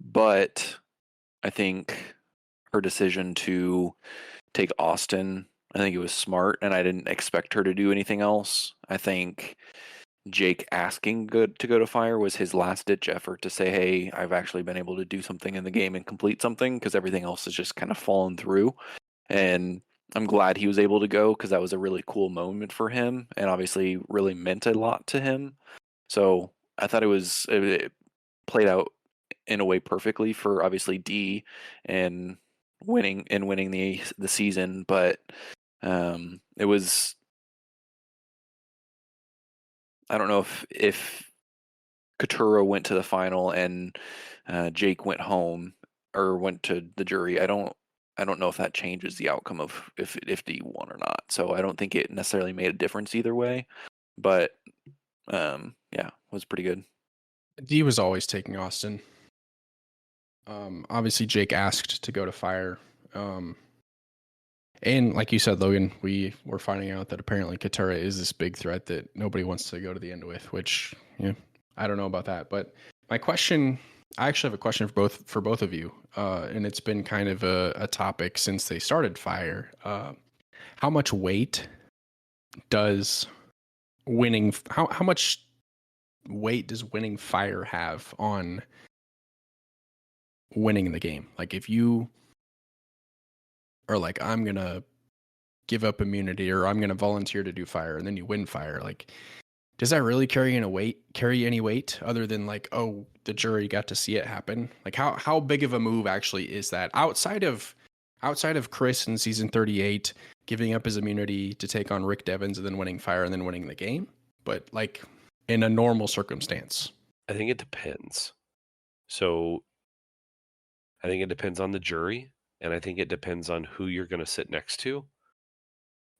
But I think her decision to take Austin, I think it was smart, and I didn't expect her to do anything else. I think Jake asking good to go to fire was his last ditch effort to say, "Hey, I've actually been able to do something in the game and complete something," because everything else has just kind of fallen through. And I'm glad he was able to go because that was a really cool moment for him, and obviously really meant a lot to him. So I thought it played out in a way perfectly for obviously D and winning the season, but it was, I don't know if Katura went to the final and Jake went home or went to the jury. I don't know if that changes the outcome of if D won or not. So I don't think it necessarily made a difference either way. But yeah, it was pretty good. D was always taking Austin. Obviously Jake asked to go to fire. Um, and like you said, Logan, we were finding out that apparently Katara is this big threat that nobody wants to go to the end with, which, I don't know about that. But my question, I actually have a question for both of you. And it's been kind of a topic since they started fire. How much weight does how much weight does winning fire have on winning the game? Like if you are like, I'm gonna give up immunity or I'm gonna volunteer to do fire and then you win fire, like does that really carry any weight other than like, oh, the jury got to see it happen? Like how big of a move actually is that outside of Chris in season 38 giving up his immunity to take on Rick Devens and then winning fire and then winning the game? But like in a normal circumstance. I think it depends. So I think it depends on the jury, and I think it depends on who you're going to sit next to,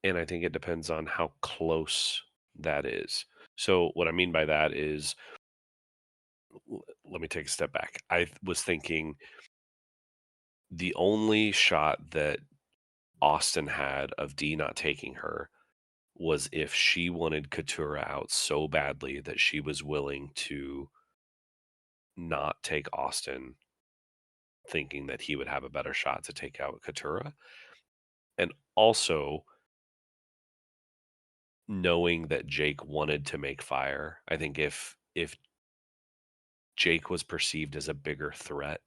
and I think it depends on how close that is. So what I mean by that is, let me take a step back. I was thinking the only shot that Austin had of D not taking her was if she wanted Katura out so badly that she was willing to not take Austin, thinking that he would have a better shot to take out Katura. And also knowing that Jake wanted to make fire. I think if Jake was perceived as a bigger threat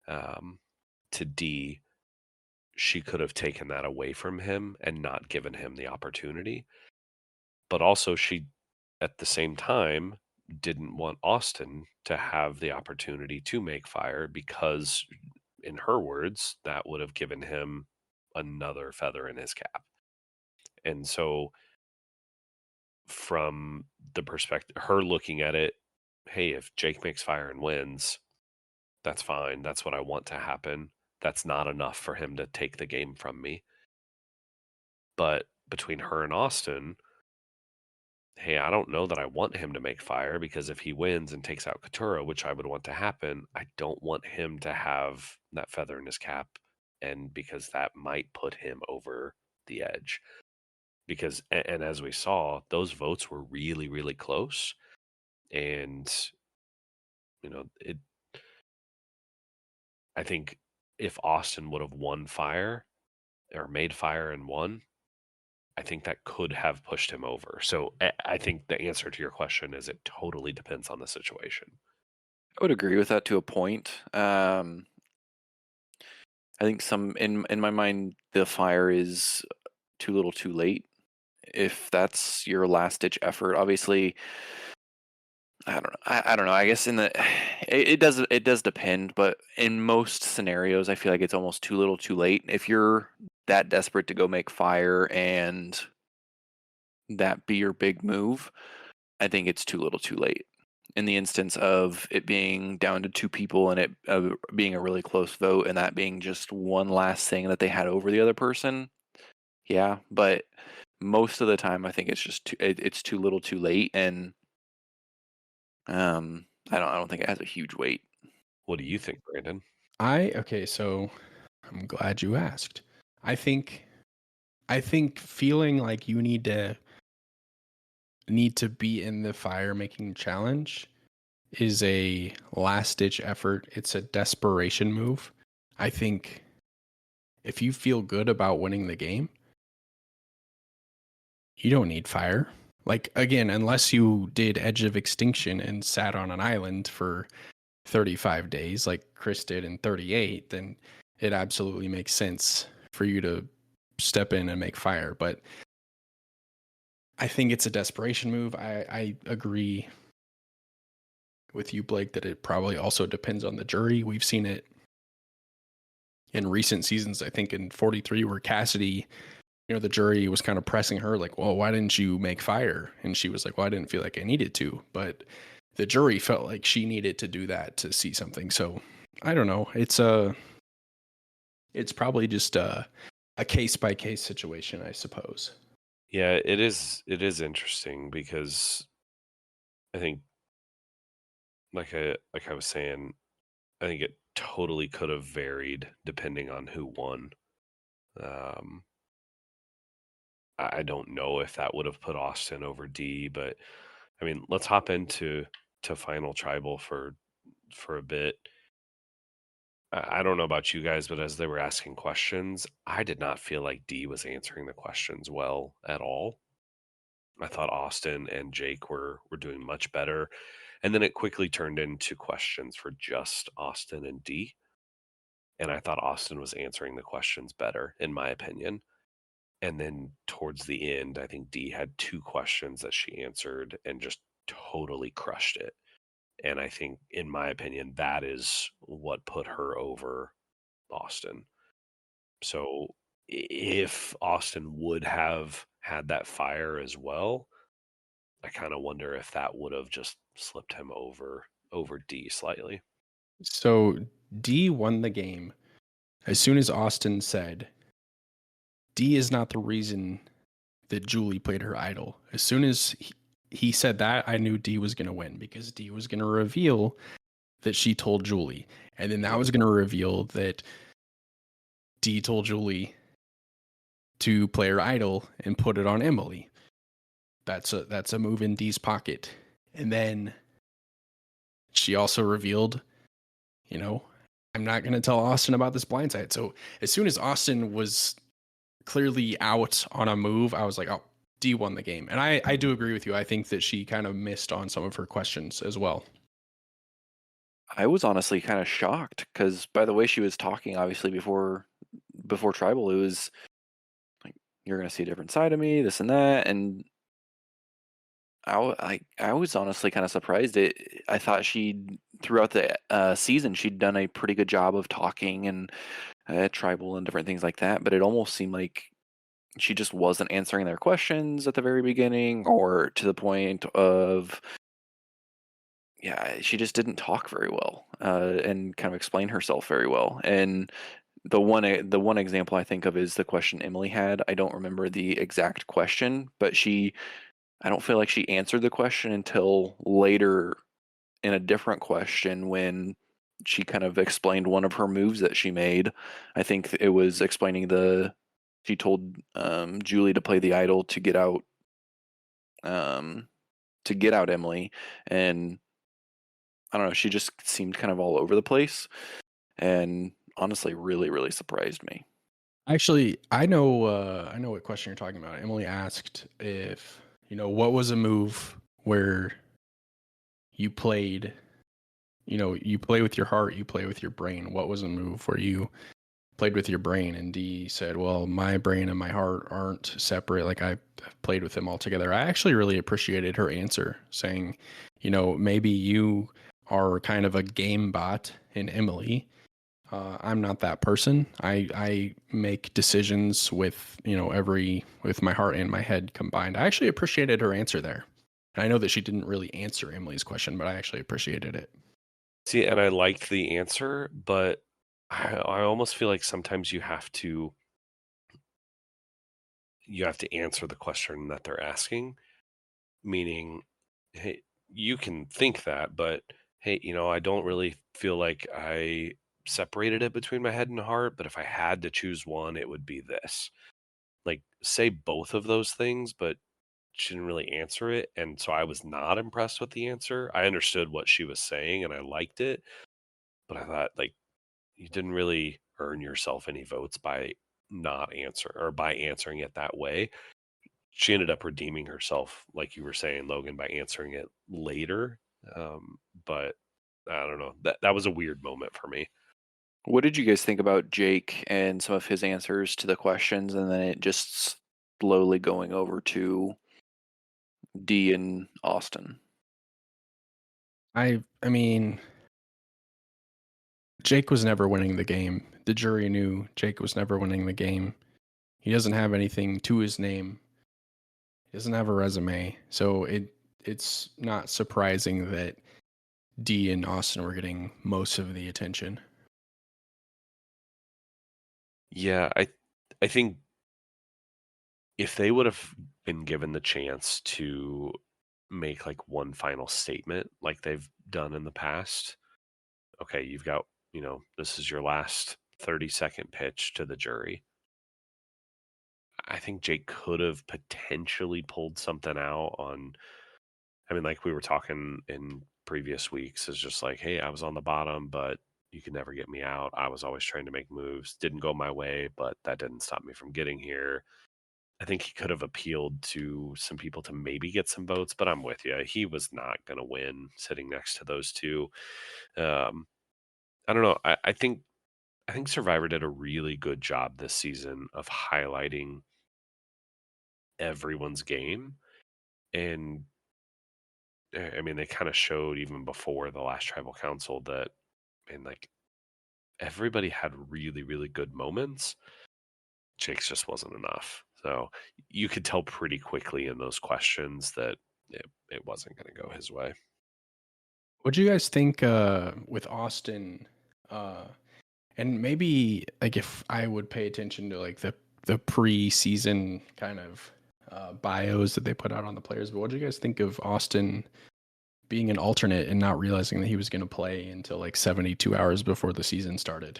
um, to D, she could have taken that away from him and not given him the opportunity. But also, she at the same time didn't want Austin to have the opportunity to make fire because, in her words, that would have given him another feather in his cap. And so from the perspective, her looking at it, hey, if Jake makes fire and wins, that's fine. That's what I want to happen. That's not enough for him to take the game from me. But between her and Austin, hey, I don't know that I want him to make fire because if he wins and takes out Katura, which I would want to happen, I don't want him to have that feather in his cap. And because that might put him over the edge. Because, and as we saw, those votes were really, really close. And it. I think if Austin would have won fire or made fire and won, I think that could have pushed him over. So I think the answer to your question is it totally depends on the situation. I would agree with that to a point. I think in my mind, the fire is too little, too late. If that's your last ditch effort, obviously, I don't know. I don't know. I guess it does depend, but in most scenarios, I feel like it's almost too little, too late. If you're that desperate to go make fire and that be your big move, I think it's too little, too late. In the instance of it being down to two people and it being a really close vote, and that being just one last thing that they had over the other person, yeah. But most of the time, I think it's just it's too little, too late, and I don't think it has a huge weight. What do you think, Brandon? Okay, so I'm glad you asked. I think feeling like you need to be in the fire making challenge is a last ditch effort. It's a desperation move. I think if you feel good about winning the game, you don't need fire. Like, again, unless you did Edge of Extinction and sat on an island for 35 days like Chris did in 38, then it absolutely makes sense for you to step in and make fire. But I think it's a desperation move. I agree with you, Blake, that it probably also depends on the jury. We've seen it in recent seasons, I think in 43, where Cassidy, the jury was kind of pressing her like, well, why didn't you make fire? And she was like, well, I didn't feel like I needed to. But the jury felt like she needed to do that to see something. So I don't know. It's probably just a case by case situation, I suppose. Yeah, it is. It is interesting because I think, like I was saying, I think it totally could have varied depending on who won. Um, I don't know if that would have put Austin over D, but I mean, let's hop into final tribal for a bit. I don't know about you guys, but as they were asking questions, I did not feel like D was answering the questions well at all. I thought Austin and Jake were doing much better. And then it quickly turned into questions for just Austin and D. And I thought Austin was answering the questions better, in my opinion. And then towards the end, I think D had two questions that she answered and just totally crushed it. And I think, in my opinion, that is what put her over Austin. So if Austin would have had that fire as well, I kind of wonder if that would have just slipped him over D slightly. So D won the game as soon as Austin said, D is not the reason that Julie played her idol. As soon as he said that, I knew D was going to win because D was going to reveal that she told Julie. And then that Yep. was going to reveal that D told Julie to play her idol and put it on Emily. That's a move in D's pocket. And then she also revealed, I'm not going to tell Austin about this blindside. So as soon as Austin was clearly out on a move, I was like, oh, D won the game. And I do agree with you. I think that she kind of missed on some of her questions as well. I was honestly kind of shocked because by the way she was talking, obviously before tribal, it was like, you're gonna see a different side of me, this and that, and I was honestly kind of surprised. I thought she throughout the season she'd done a pretty good job of talking and tribal and different things like that, but it almost seemed like she just wasn't answering their questions at the very beginning, or to the point of yeah, she just didn't talk very well and kind of explain herself very well. And the one example I think of is the question Emily had. I don't remember the exact question, but I don't feel like she answered the question until later in a different question when she kind of explained one of her moves that she made. I think it was explaining she told Julie to play the idol um, to get out Emily, and I don't know. She just seemed kind of all over the place, and honestly, really, really surprised me. Actually, I know what question you're talking about. Emily asked if, what was a move where you played, you play with your heart, you play with your brain. What was a move where you played with your brain? And Dee said, well, my brain and my heart aren't separate. Like I played with them all together. I actually really appreciated her answer saying, maybe you are kind of a game bot in Emily. I'm not that person. I make decisions with with my heart and my head combined. I actually appreciated her answer there. And I know that she didn't really answer Emily's question, but I actually appreciated it. See, and I liked the answer, but I almost feel like sometimes you have to answer the question that they're asking, meaning, hey, you can think that, but hey, I don't really feel like I separated it between my head and heart, but if I had to choose one, it would be this. Like, say both of those things, but she didn't really answer it. And so I was not impressed with the answer. I understood what she was saying and I liked it, but I thought, like, you didn't really earn yourself any votes by not answer or by answering it that way. She ended up redeeming herself, like you were saying, Logan, by answering it later. But I don't know. That was a weird moment for me. What did you guys think about Jake and some of his answers to the questions, and then it just slowly going over to D and Austin? I mean, Jake was never winning the game. The jury knew Jake was never winning the game. He doesn't have anything to his name. He doesn't have a resume. So it's not surprising that D and Austin were getting most of the attention. Yeah, I think if they would have been given the chance to make like one final statement like they've done in the past, okay, you've got, this is your last 30-second pitch to the jury. I think Jake could have potentially pulled something out on, I mean, like we were talking in previous weeks, is just like, hey, I was on the bottom, but you could never get me out. I was always trying to make moves. Didn't go my way, but that didn't stop me from getting here. I think he could have appealed to some people to maybe get some votes, but I'm with you. He was not going to win sitting next to those two. Um, I don't know. I think Survivor did a really good job this season of highlighting everyone's game, and I mean, they kind of showed even before the last tribal council that, and like everybody had really, really good moments. Jake's just wasn't enough. So you could tell pretty quickly in those questions that it wasn't going to go his way. What do you guys think with Austin? Uh, and maybe like if I would pay attention to like the pre-season kind of bios that they put out on the players. But what do you guys think of Austin being an alternate and not realizing that he was going to play until like 72 hours before the season started?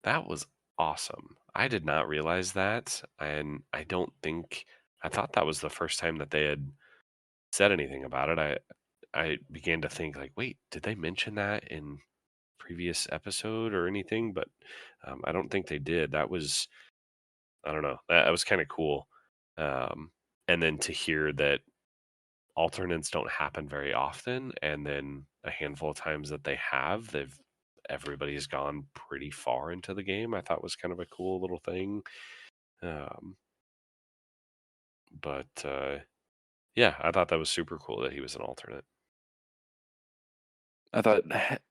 That was awesome. I did not realize that. And I thought that was the first time that they had said anything about it. I began to think like, wait, did they mention that in previous episode or anything? But I don't think they did. That was, I don't know, that was kind of cool. Um, and then to hear that alternates don't happen very often, and then a handful of times that they have, everybody's gone pretty far into the game. I thought was kind of a cool little thing. Um, but yeah, I thought that was super cool that he was an alternate. I thought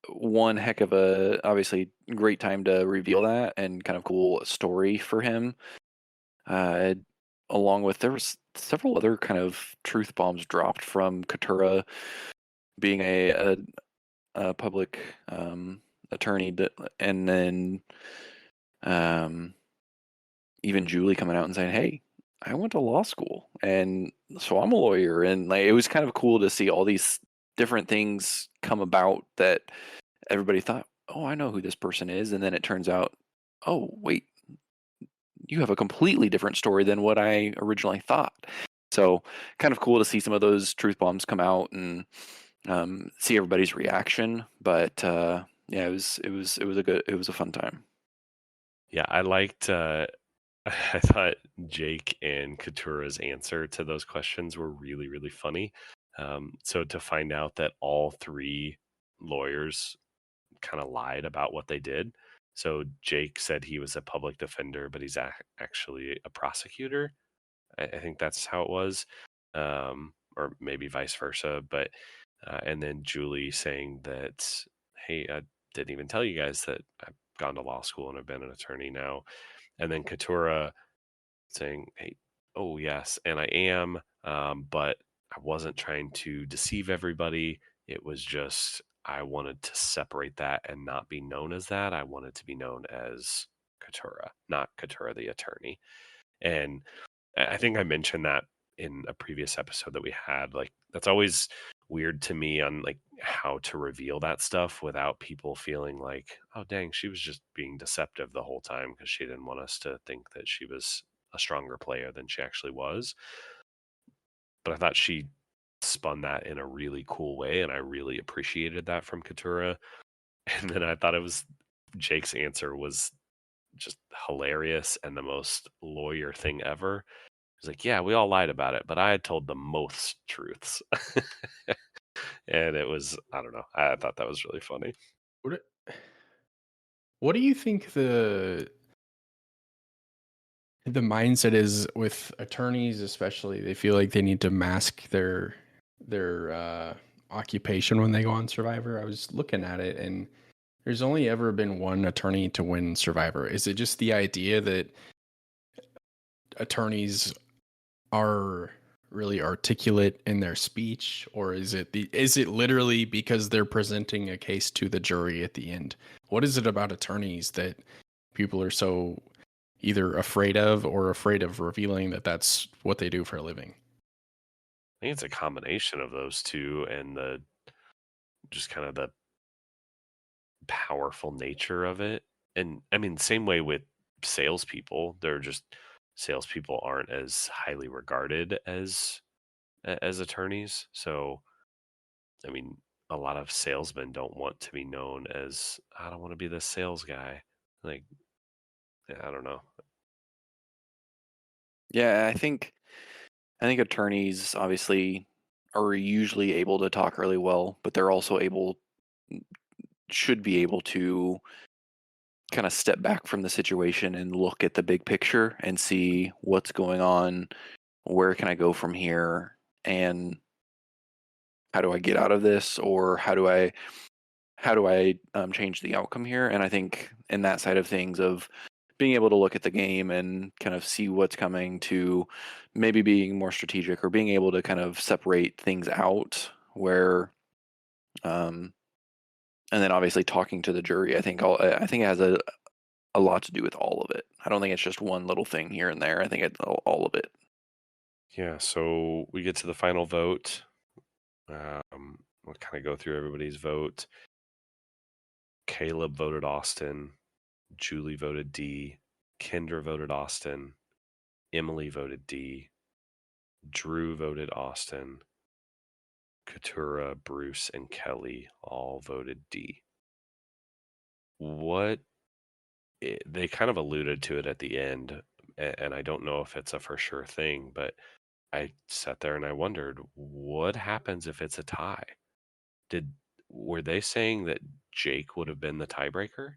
one heck of a obviously great time to reveal that, and kind of cool story for him. Uh, Along with, there was several other kind of truth bombs dropped from Katura being a public attorney, and then um, even Julie coming out and saying, "Hey, I went to law school, and so I'm a lawyer." And like, it was kind of cool to see all these different things come about that everybody thought, "Oh, I know who this person is," and then it turns out, "Oh, wait, you have a completely different story than what I originally thought." So, kind of cool to see some of those truth bombs come out and see everybody's reaction. But yeah, it was a fun time. Yeah, I liked I thought Jake and Katura's answer to those questions were really, really funny. So to find out that all three lawyers kind of lied about what they did. So Jake said he was a public defender, but he's actually a prosecutor. I think that's how it was, or maybe vice versa. But and then Julie saying that, hey, I didn't even tell you guys that I've gone to law school and I've been an attorney now. And then Katura saying, hey, oh yes, and I am, but I wasn't trying to deceive everybody. It was just I wanted to separate that and not be known as that. I wanted to be known as Katura, not Katura the attorney. And I think I mentioned that in a previous episode that we had. Like that's always weird to me on like how to reveal that stuff without people feeling like, oh dang, she was just being deceptive the whole time because she didn't want us to think that she was a stronger player than she actually was. But I thought she spun that in a really cool way, and I really appreciated that from Katura. And then I thought it was Jake's answer was just hilarious and the most lawyer thing ever. He's like, yeah, we all lied about it, but I had told the most truths. And it was, I don't know. I thought that was really funny. What what do you think the mindset is with attorneys, especially? They feel like they need to mask their occupation when they go on Survivor. I was looking at it, and there's only ever been one attorney to win Survivor. Is it just the idea that attorneys are really articulate in their speech, or is it literally because they're presenting a case to the jury at the end? What is it about attorneys that people are so either afraid of or afraid of revealing that that's what they do for a living? I think it's a combination of those two and the just kind of the powerful nature of it. And I mean, same way with salespeople. They're just salespeople aren't as highly regarded as attorneys. So I mean, a lot of salesmen don't want to be known as I don't want to be the sales guy. Like I don't know. Yeah, I think attorneys obviously are usually able to talk really well, but they're also should be able to kind of step back from the situation and look at the big picture and see what's going on, where can I go from here, and how do I get out of this, or how do I change the outcome here? And I think in that side of things of being able to look at the game and kind of see what's coming to maybe being more strategic or being able to kind of separate things out where um and then obviously talking to the jury, I think it has a lot to do with all of it. I don't think it's just one little thing here and there. I think it's all of it. Yeah, so we get to the final vote. We'll kind of go through everybody's vote. Caleb voted Austin. Julie voted D. Kendra voted Austin. Emily voted D. Drew voted Austin. Katura, Bruce, and Kelly all voted D. What they kind of alluded to it at the end, and I don't know if it's a for sure thing, but I sat there and I wondered what happens if it's a tie? Did were they saying that Jake would have been the tiebreaker?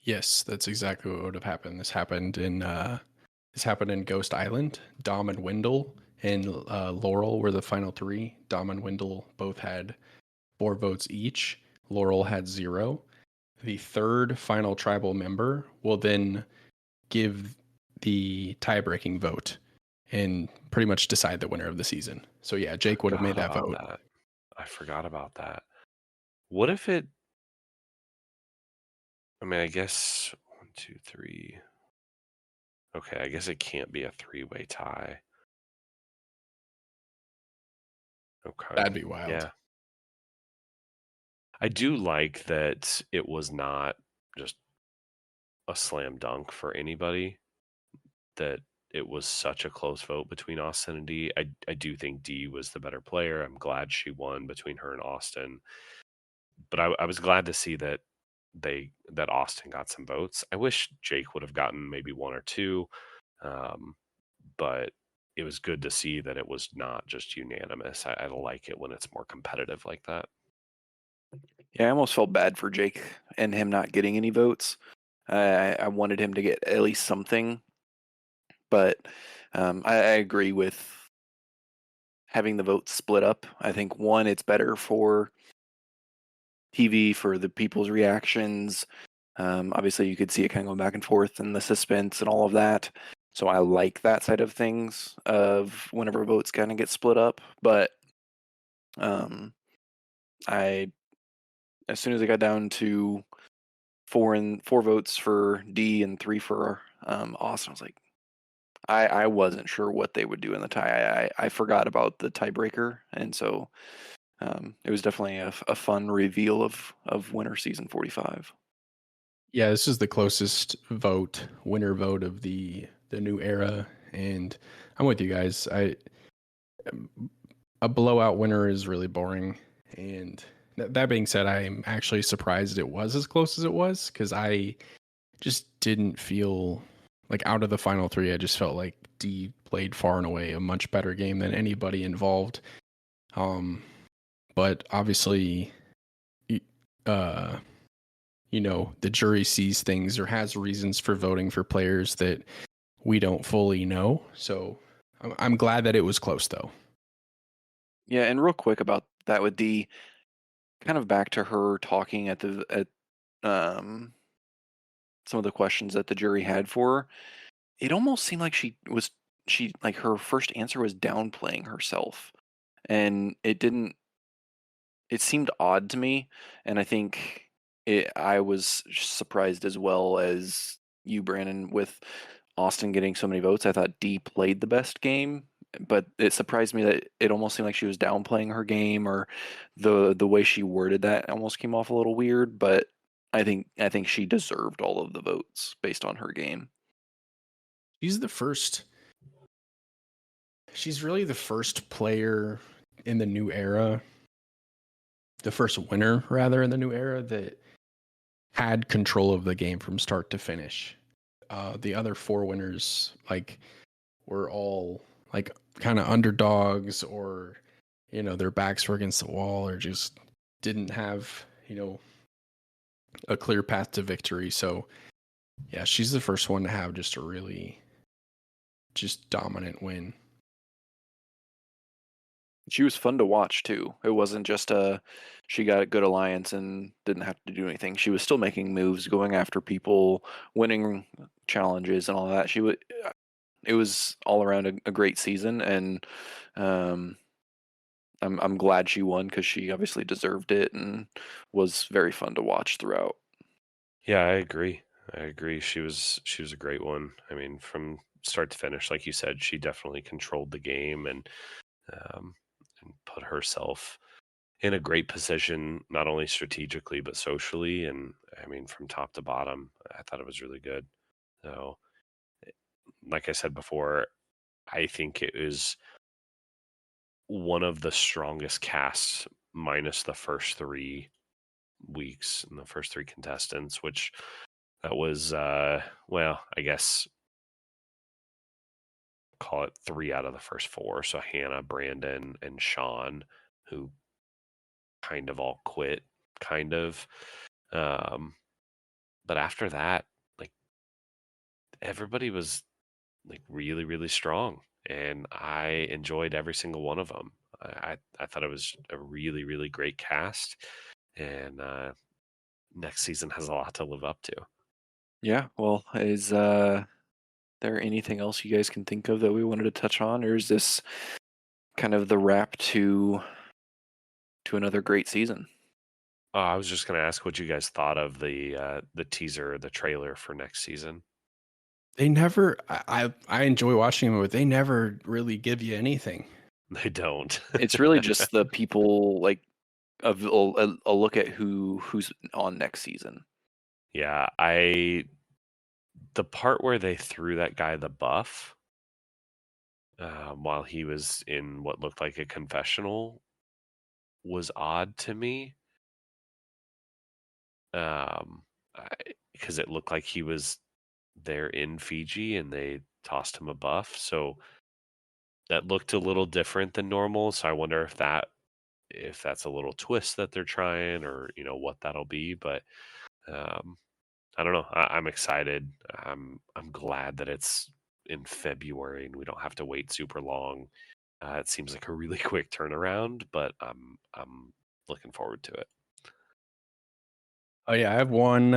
Yes, that's exactly what would have happened. This happened in Ghost Island. Dom and Wendell and Laurel were the final three. Dom and Wendell both had 4 votes each. Laurel had 0. The third final tribal member will then give the tie-breaking vote and pretty much decide the winner of the season. So yeah, Jake would have made Forgot that about vote. that. I forgot about that. What if it? I mean, I guess 1, 2, 3. Okay, I guess it can't be a three-way tie. Okay, That'd be wild. yeah. I do like that it was not just a slam dunk for anybody. That it was such a close vote between Austin and D. I do think D was the better player. I'm glad she won between her and Austin. But I was glad to see that that Austin got some votes. I wish Jake would have gotten maybe one or two. But it was good to see that it was not just unanimous. I like it when it's more competitive like that. Yeah, I almost felt bad for Jake and him not getting any votes. I wanted him to get at least something, but I agree with having the votes split up. I think one, it's better for TV for the people's reactions. Obviously, you could see it kind of going back and forth and the suspense and all of that. So I like that side of things of whenever votes kind of get split up. But um, I, as soon as it got down to four votes for D and three for Austin, I was like, I wasn't sure what they would do in the tie. I forgot about the tiebreaker, and so it was definitely a fun reveal of winner season 45. Yeah, this is the closest winner vote of the new era, and I'm with you guys. A blowout winner is really boring, and that being said, I'm actually surprised it was as close as it was because I just didn't feel like out of the final three. I just felt like D played far and away a much better game than anybody involved. But obviously, uh, the jury sees things or has reasons for voting for players that we don't fully know. So I'm glad that it was close, though. Yeah, and real quick about that with D, kind of back to her talking at um some of the questions that the jury had for her. It almost seemed like she like her first answer was downplaying herself, and it seemed odd to me, and I think I was surprised as well as you, Brandon, with Austin getting so many votes. I thought D played the best game, but it surprised me that it almost seemed like she was downplaying her game, or the way she worded that almost came off a little weird. But I think she deserved all of the votes based on her game. She's the first. She's really the first player in the new era, the first winner rather in the new era that had control of the game from start to finish. The other four winners were all like kind of underdogs, or their backs were against the wall, or just didn't have a clear path to victory. So yeah, she's the first one to have just a really just dominant win. She was fun to watch too. It wasn't just she got a good alliance and didn't have to do anything. She was still making moves, going after people, winning challenges and all that. It was all around a great season, and um, I'm glad she won because she obviously deserved it and was very fun to watch throughout. Yeah, I agree. I agree. She was a great one. I mean, from start to finish, like you said, she definitely controlled the game um, and put herself in a great position, not only strategically but socially. And I mean, from top to bottom, I thought it was really good. So, like I said before, I think it was one of the strongest casts, minus the first 3 weeks and the first 3 contestants, which that was well, I guess call it 3 out of the first 4. So Hannah, Brandon, and Sean, who kind of all quit, kind of. Um, but after that, like everybody was like really, really strong, and I enjoyed every single one of them. I thought it was a really, really great cast, and next season has a lot to live up to. Yeah. Well, is there anything else you guys can think of that we wanted to touch on, or is this kind of the wrap to another great season? I was just going to ask what you guys thought of the teaser, the trailer for next season. They never. I enjoy watching them, but they never really give you anything. They don't. It's really just the people like a look at who's on next season. Yeah, the part where they threw that guy the buff while he was in what looked like a confessional was odd to me. Um, because it looked like he was there in Fiji, and they tossed him a buff. So that looked a little different than normal. So I wonder if that's a little twist that they're trying, or what that'll be. But um, I don't know. I'm excited. I'm glad that it's in February and we don't have to wait super long. It seems like a really quick turnaround, but I'm looking forward to it. Oh yeah, I have one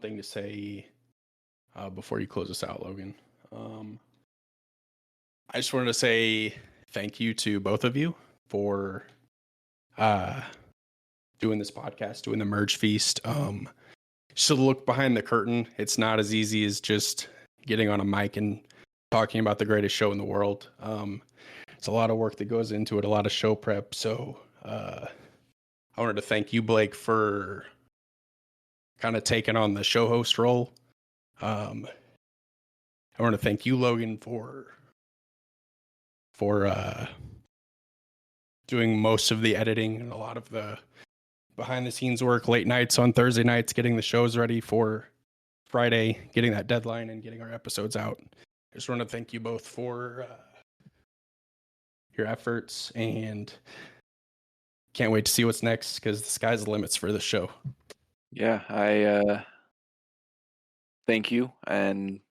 thing to say before you close us out, Logan. I just wanted to say thank you to both of you for uh, doing this podcast, doing the Merge Feast. Just to look behind the curtain, it's not as easy as just getting on a mic and talking about the greatest show in the world. It's a lot of work that goes into it, a lot of show prep. So I wanted to thank you, Blake, for kind of taking on the show host role. I want to thank you, Logan, for doing most of the editing and a lot of the behind the scenes work, late nights on Thursday nights, getting the shows ready for Friday, getting that deadline and getting our episodes out. I just want to thank you both for your efforts, and can't wait to see what's next because the sky's the limits for the show. Yeah, I thank you, and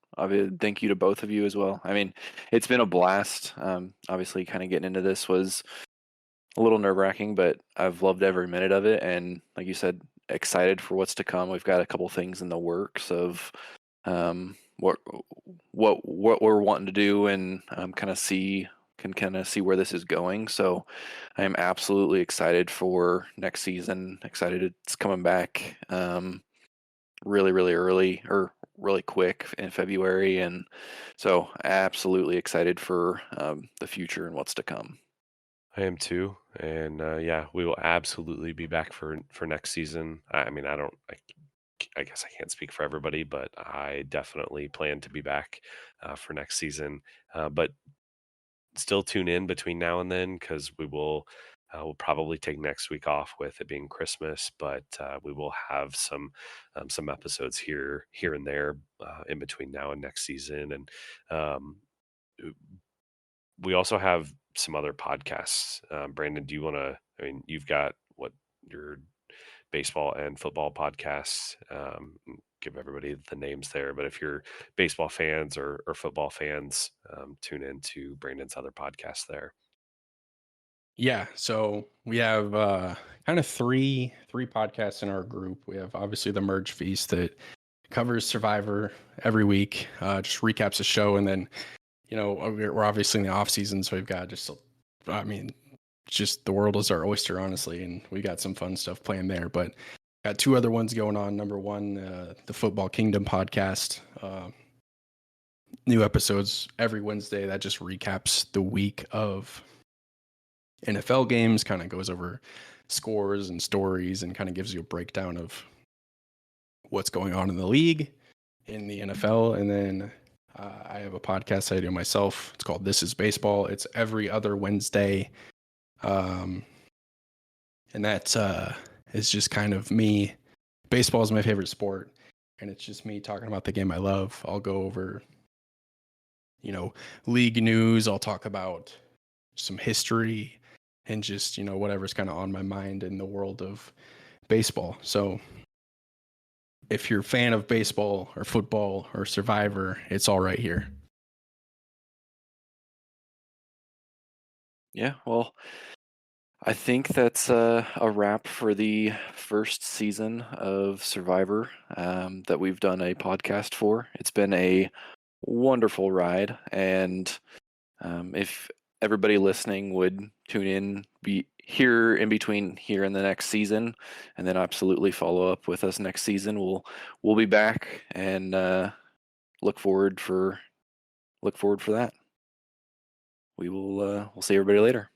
thank you to both of you as well. I mean, it's been a blast. Obviously, kind of getting into this was a little nerve-wracking, but I've loved every minute of it, and like you said, excited for what's to come. We've got a couple things in the works of what we're wanting to do, and kind of see where this is going. So I am absolutely excited for next season. Excited it's coming back really, really early or really quick in February, and so absolutely excited for the future and what's to come. I am too, and yeah, we will absolutely be back for next season. I mean, I guess I can't speak for everybody, but I definitely plan to be back for next season. But still tune in between now and then because we'll probably take next week off with it being Christmas, but we will have some episodes here and there in between now and next season, and um, we also have some other podcasts. Brandon, do you want to? I mean, you've got your baseball and football podcasts. Give everybody the names there, but if you're baseball fans or football fans, tune into Brandon's other podcasts there. Yeah, so we have kind of three podcasts in our group. We have obviously the Merge Feast that covers Survivor every week, just recaps the show, and then we're obviously in the off season, so we've got I mean, just the world is our oyster, honestly, and we got some fun stuff planned there. But got two other ones going on. Number one, the Football Kingdom podcast. New episodes every Wednesday that just recaps the week of NFL games, kind of goes over scores and stories and kind of gives you a breakdown of what's going on in the league, in the NFL. And then I have a podcast I do myself. It's called This is Baseball. It's every other Wednesday. And that's is just kind of me. Baseball is my favorite sport, and it's just me talking about the game I love. I'll go over, league news. I'll talk about some history and just, whatever's kind of on my mind in the world of baseball. So if you're a fan of baseball or football or Survivor, it's all right here. Yeah, well, I think that's a wrap for the first season of Survivor that we've done a podcast for. It's been a wonderful ride, and if everybody listening would tune in, be here in between here and the next season, and then absolutely follow up with us next season, we'll be back and look forward for that. We'll see everybody later.